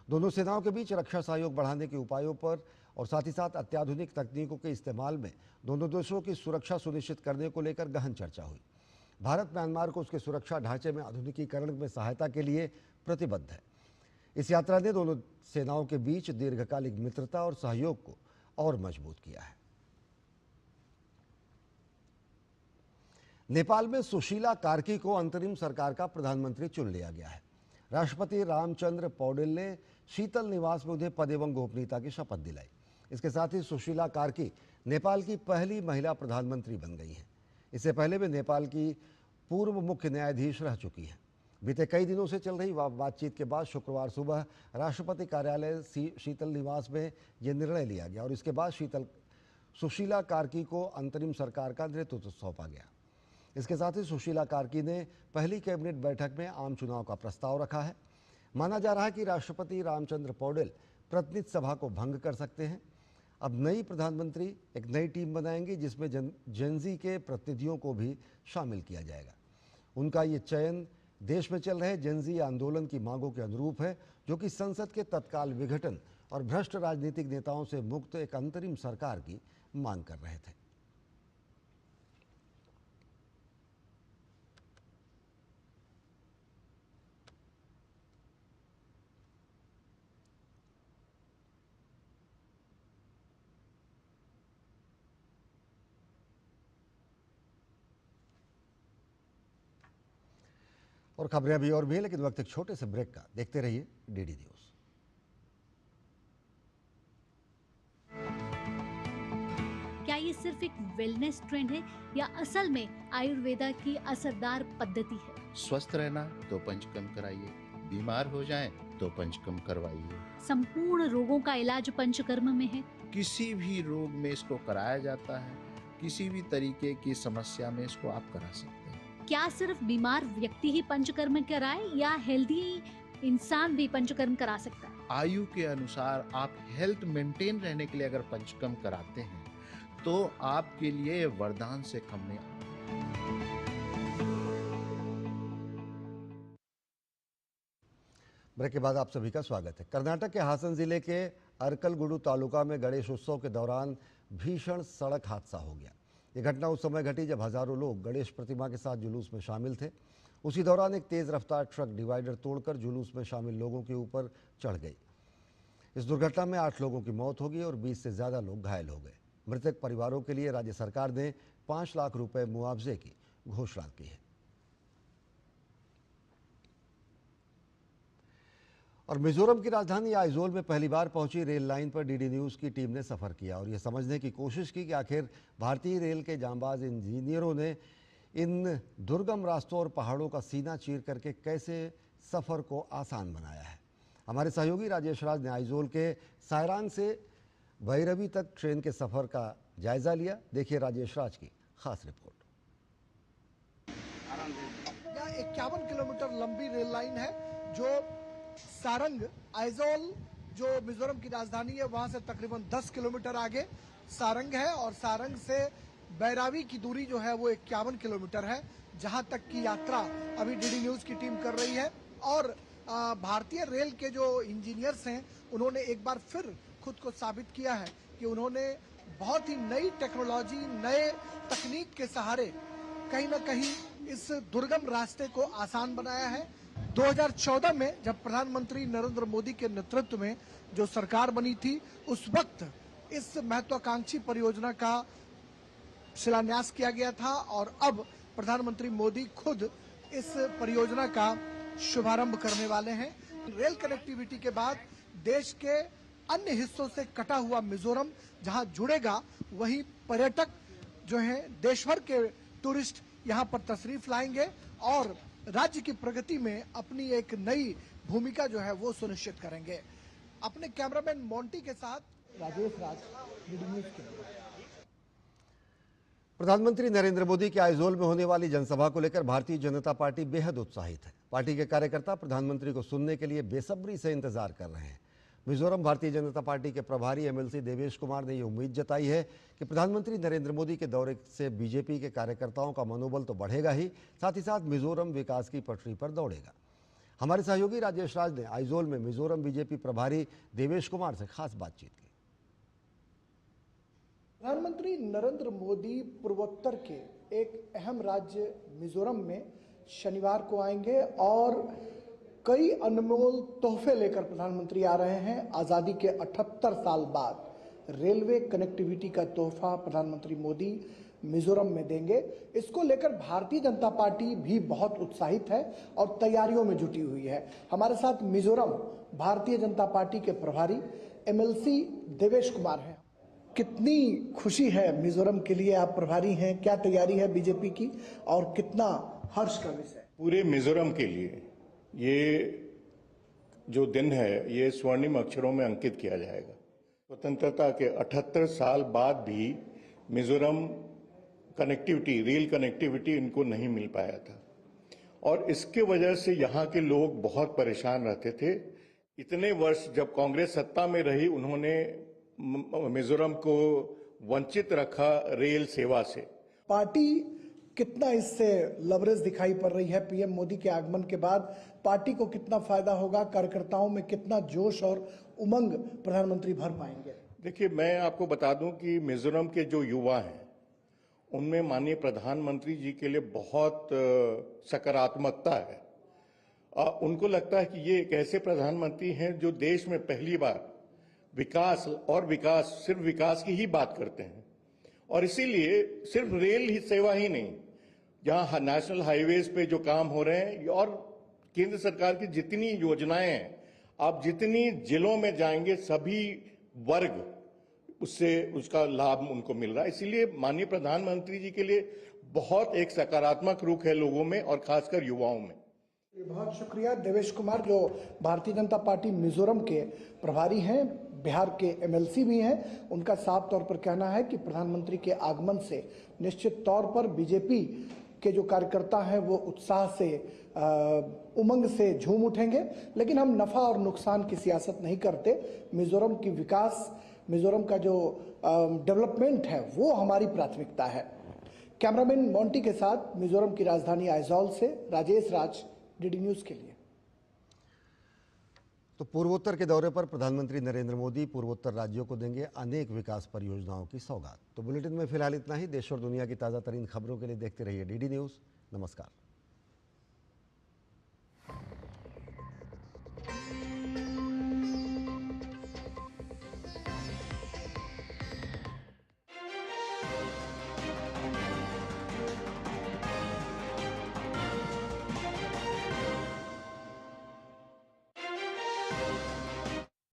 दोनों सेनाओं के बीच रक्षा सहयोग बढ़ाने के उपायों पर और साथ ही साथ अत्याधुनिक तकनीकों के इस्तेमाल में दोनों देशों की सुरक्षा सुनिश्चित करने को लेकर गहन चर्चा हुई। भारत म्यांमार को उसके सुरक्षा ढांचे में आधुनिकीकरण में सहायता के लिए प्रतिबद्ध है। इस यात्रा ने दोनों सेनाओं के बीच दीर्घकालिक मित्रता और सहयोग को और मजबूत किया है। नेपाल में सुशीला कार्की को अंतरिम सरकार का प्रधानमंत्री चुन लिया गया है। राष्ट्रपति रामचंद्र पौडेल ने शीतल निवास में उन्हें पद एवं गोपनीयता की शपथ दिलाई। इसके साथ ही सुशीला कार्की नेपाल की पहली महिला प्रधानमंत्री बन गई हैं। इससे पहले वे नेपाल की पूर्व मुख्य न्यायाधीश रह चुकी हैं। बीते कई दिनों से चल रही बातचीत के बाद शुक्रवार सुबह राष्ट्रपति कार्यालय शीतल निवास में यह निर्णय लिया गया और इसके बाद सुशीला कार्की को अंतरिम सरकार का नेतृत्व सौंपा गया। इसके साथ ही सुशीला कार्की ने पहली कैबिनेट बैठक में आम चुनाव का प्रस्ताव रखा है। माना जा रहा है कि राष्ट्रपति रामचंद्र पौडेल प्रतिनिधि सभा को भंग कर सकते हैं। अब नई प्रधानमंत्री एक नई टीम बनाएंगी जिसमें जेनजी के प्रतिनिधियों को भी शामिल किया जाएगा। उनका ये चयन देश में चल रहे जेनजी आंदोलन की मांगों के अनुरूप है, जो कि संसद के तत्काल विघटन और भ्रष्ट राजनीतिक नेताओं से मुक्त एक अंतरिम सरकार की मांग कर रहे थे। और खबरें अभी और भी है, लेकिन वक्त एक छोटे से ब्रेक का। देखते रहिए डीडी न्यूज। क्या ये सिर्फ एक वेलनेस ट्रेंड है या असल में आयुर्वेदा की असरदार पद्धति है? स्वस्थ रहना तो पंचकर्म कराइए, बीमार हो जाएं तो पंचकर्म करवाइए। संपूर्ण रोगों का इलाज पंचकर्म में है। किसी भी रोग में इसको कराया जाता है, किसी भी तरीके की समस्या में इसको आप करा सकते हैं। क्या सिर्फ बीमार व्यक्ति ही पंचकर्म कराए या हेल्दी इंसान भी पंचकर्म करा सकता है? आयु के अनुसार आप हेल्थ मेंटेन रहने के लिए अगर पंचकर्म कराते हैं तो आपके लिए वरदान से कम नहीं। ब्रेक के बाद आप सभी का स्वागत है। कर्नाटक के हासन जिले के अरकलगुडु तालुका में गणेश उत्सव के दौरान भीषण सड़क हादसा हो गया। ये घटना उस समय घटी जब हजारों लोग गणेश प्रतिमा के साथ जुलूस में शामिल थे। उसी दौरान एक तेज रफ्तार ट्रक डिवाइडर तोड़कर जुलूस में शामिल लोगों के ऊपर चढ़ गई। इस दुर्घटना में 8 लोगों की मौत हो गई और 20 से ज्यादा लोग घायल हो गए। मृतक परिवारों के लिए राज्य सरकार ने 5 लाख रुपए मुआवजे की घोषणा की है। और मिजोरम की राजधानी आइजोल में पहली बार पहुंची रेल लाइन पर डीडी न्यूज की टीम ने सफर किया और यह समझने की कोशिश की कि आखिर भारतीय रेल के जांबाज इंजीनियरों ने इन दुर्गम रास्तों और पहाड़ों का सीना चीर करके कैसे सफर को आसान बनाया है। हमारे सहयोगी राजेश राज ने आइजोल के सायरांग से भैरवी तक ट्रेन के सफर का जायजा लिया। देखिए राजेश राज की खास रिपोर्ट। 51 किलोमीटर लंबी रेल लाइन है जो सारंग आइजोल जो मिजोरम की राजधानी है वहां से तकरीबन 10 किलोमीटर आगे सारंग है और सारंग से बैरावी की दूरी जो है वो 51 किलोमीटर है, जहां तक की यात्रा अभी डीडी न्यूज की टीम कर रही है। और भारतीय रेल के जो इंजीनियर्स हैं उन्होंने एक बार फिर खुद को साबित किया है कि उन्होंने बहुत ही नई टेक्नोलॉजी, नए तकनीक के सहारे कहीं ना कहीं इस दुर्गम रास्ते को आसान बनाया है। 2014 में जब प्रधानमंत्री नरेंद्र मोदी के नेतृत्व में जो सरकार बनी थी, उस वक्त इस महत्वाकांक्षी परियोजना का शिलान्यास किया गया था और अब प्रधानमंत्री मोदी खुद इस परियोजना का शुभारंभ करने वाले हैं। रेल कनेक्टिविटी के बाद देश के अन्य हिस्सों से कटा हुआ मिजोरम जहां जुड़ेगा, वहीं पर्यटक जो हैं देश भर के टूरिस्ट यहां पर तशरीफ लाएंगे और राज्य की प्रगति में अपनी एक नई भूमिका जो है वो सुनिश्चित करेंगे। अपने कैमरामैन मोंटी के साथ राजेश राज, डीडी न्यूज़ के लिए। प्रधानमंत्री नरेंद्र मोदी के आइजोल में होने वाली जनसभा को लेकर भारतीय जनता पार्टी बेहद उत्साहित है। पार्टी के कार्यकर्ता प्रधानमंत्री को सुनने के लिए बेसब्री से इंतजार कर रहे हैं। मिजोरम भारतीय जनता पार्टी के प्रभारी एमएलसी देवेश कुमार ने यह उम्मीद जताई है कि प्रधानमंत्री नरेंद्र मोदी के दौरे से बीजेपी के कार्यकर्ताओं का मनोबल तो बढ़ेगा ही, साथ ही साथ मिजोरम विकास की पटरी पर दौड़ेगा। हमारे सहयोगी राजेश राज ने आइजोल में मिजोरम बीजेपी प्रभारी देवेश कुमार से खास बातचीत की। प्रधानमंत्री नरेंद्र मोदी पूर्वोत्तर के एक अहम राज्य मिजोरम में शनिवार को आएंगे और कई अनमोल तोहफे लेकर प्रधानमंत्री आ रहे हैं। आज़ादी के 78 साल बाद रेलवे कनेक्टिविटी का तोहफा प्रधानमंत्री मोदी मिजोरम में देंगे। इसको लेकर भारतीय जनता पार्टी भी बहुत उत्साहित है और तैयारियों में जुटी हुई है। हमारे साथ मिजोरम भारतीय जनता पार्टी के प्रभारी एमएलसी देवेश कुमार हैं। कितनी खुशी है मिजोरम के लिए, आप प्रभारी हैं, क्या तैयारी है बीजेपी की और कितना हर्ष का विषय? पूरे मिजोरम के लिए ये जो दिन है ये स्वर्णिम अक्षरों में अंकित किया जाएगा। स्वतंत्रता के 78 साल बाद भी मिजोरम कनेक्टिविटी, रेल कनेक्टिविटी इनको नहीं मिल पाया था और इसके वजह से यहाँ के लोग बहुत परेशान रहते थे। इतने वर्ष जब कांग्रेस सत्ता में रही, उन्होंने मिजोरम को वंचित रखा रेल सेवा से। पार्टी कितना इससे लवरेज दिखाई पड़ रही है? पीएम मोदी के आगमन के बाद पार्टी को कितना फायदा होगा? कार्यकर्ताओं में कितना जोश और उमंग प्रधानमंत्री भर पाएंगे? देखिए, मैं आपको बता दूं कि मिजोरम के जो युवा हैं उनमें माननीय प्रधानमंत्री जी के लिए बहुत सकारात्मकता है। उनको लगता है कि ये एक ऐसे प्रधानमंत्री हैं जो देश में पहली बार विकास और विकास, सिर्फ विकास की ही बात करते हैं और इसीलिए सिर्फ रेल ही सेवा ही नहीं, जहां नेशनल हाईवेज पे जो काम हो रहे हैं और केंद्र सरकार की जितनी योजनाएं हैं, आप जितनी जिलों में जाएंगे सभी वर्ग उसका लाभ उनको मिल रहा है। इसीलिए माननीय प्रधानमंत्री जी के लिए बहुत एक सकारात्मक रुख है लोगों में और खासकर युवाओं में। बहुत शुक्रिया देवेश कुमार, जो भारतीय जनता पार्टी मिजोरम के प्रभारी हैं, बिहार के एमएलसी भी हैं। उनका साफ तौर पर कहना है कि प्रधानमंत्री के आगमन से निश्चित तौर पर बीजेपी के जो कार्यकर्ता हैं वो उत्साह से, उमंग से झूम उठेंगे। लेकिन हम नफा और नुकसान की सियासत नहीं करते। मिजोरम की विकास, मिजोरम का जो डेवलपमेंट है वो हमारी प्राथमिकता है। कैमरामैन मोंटी के साथ मिजोरम की राजधानी आइजोल से राजेश राज, डीडी न्यूज़ के लिए। तो पूर्वोत्तर के दौरे पर प्रधानमंत्री नरेंद्र मोदी पूर्वोत्तर राज्यों को देंगे अनेक विकास परियोजनाओं की सौगात। तो बुलेटिन में फिलहाल इतना ही। देश और दुनिया की ताज़ा तरीन खबरों के लिए देखते रहिए DD न्यूज़। नमस्कार।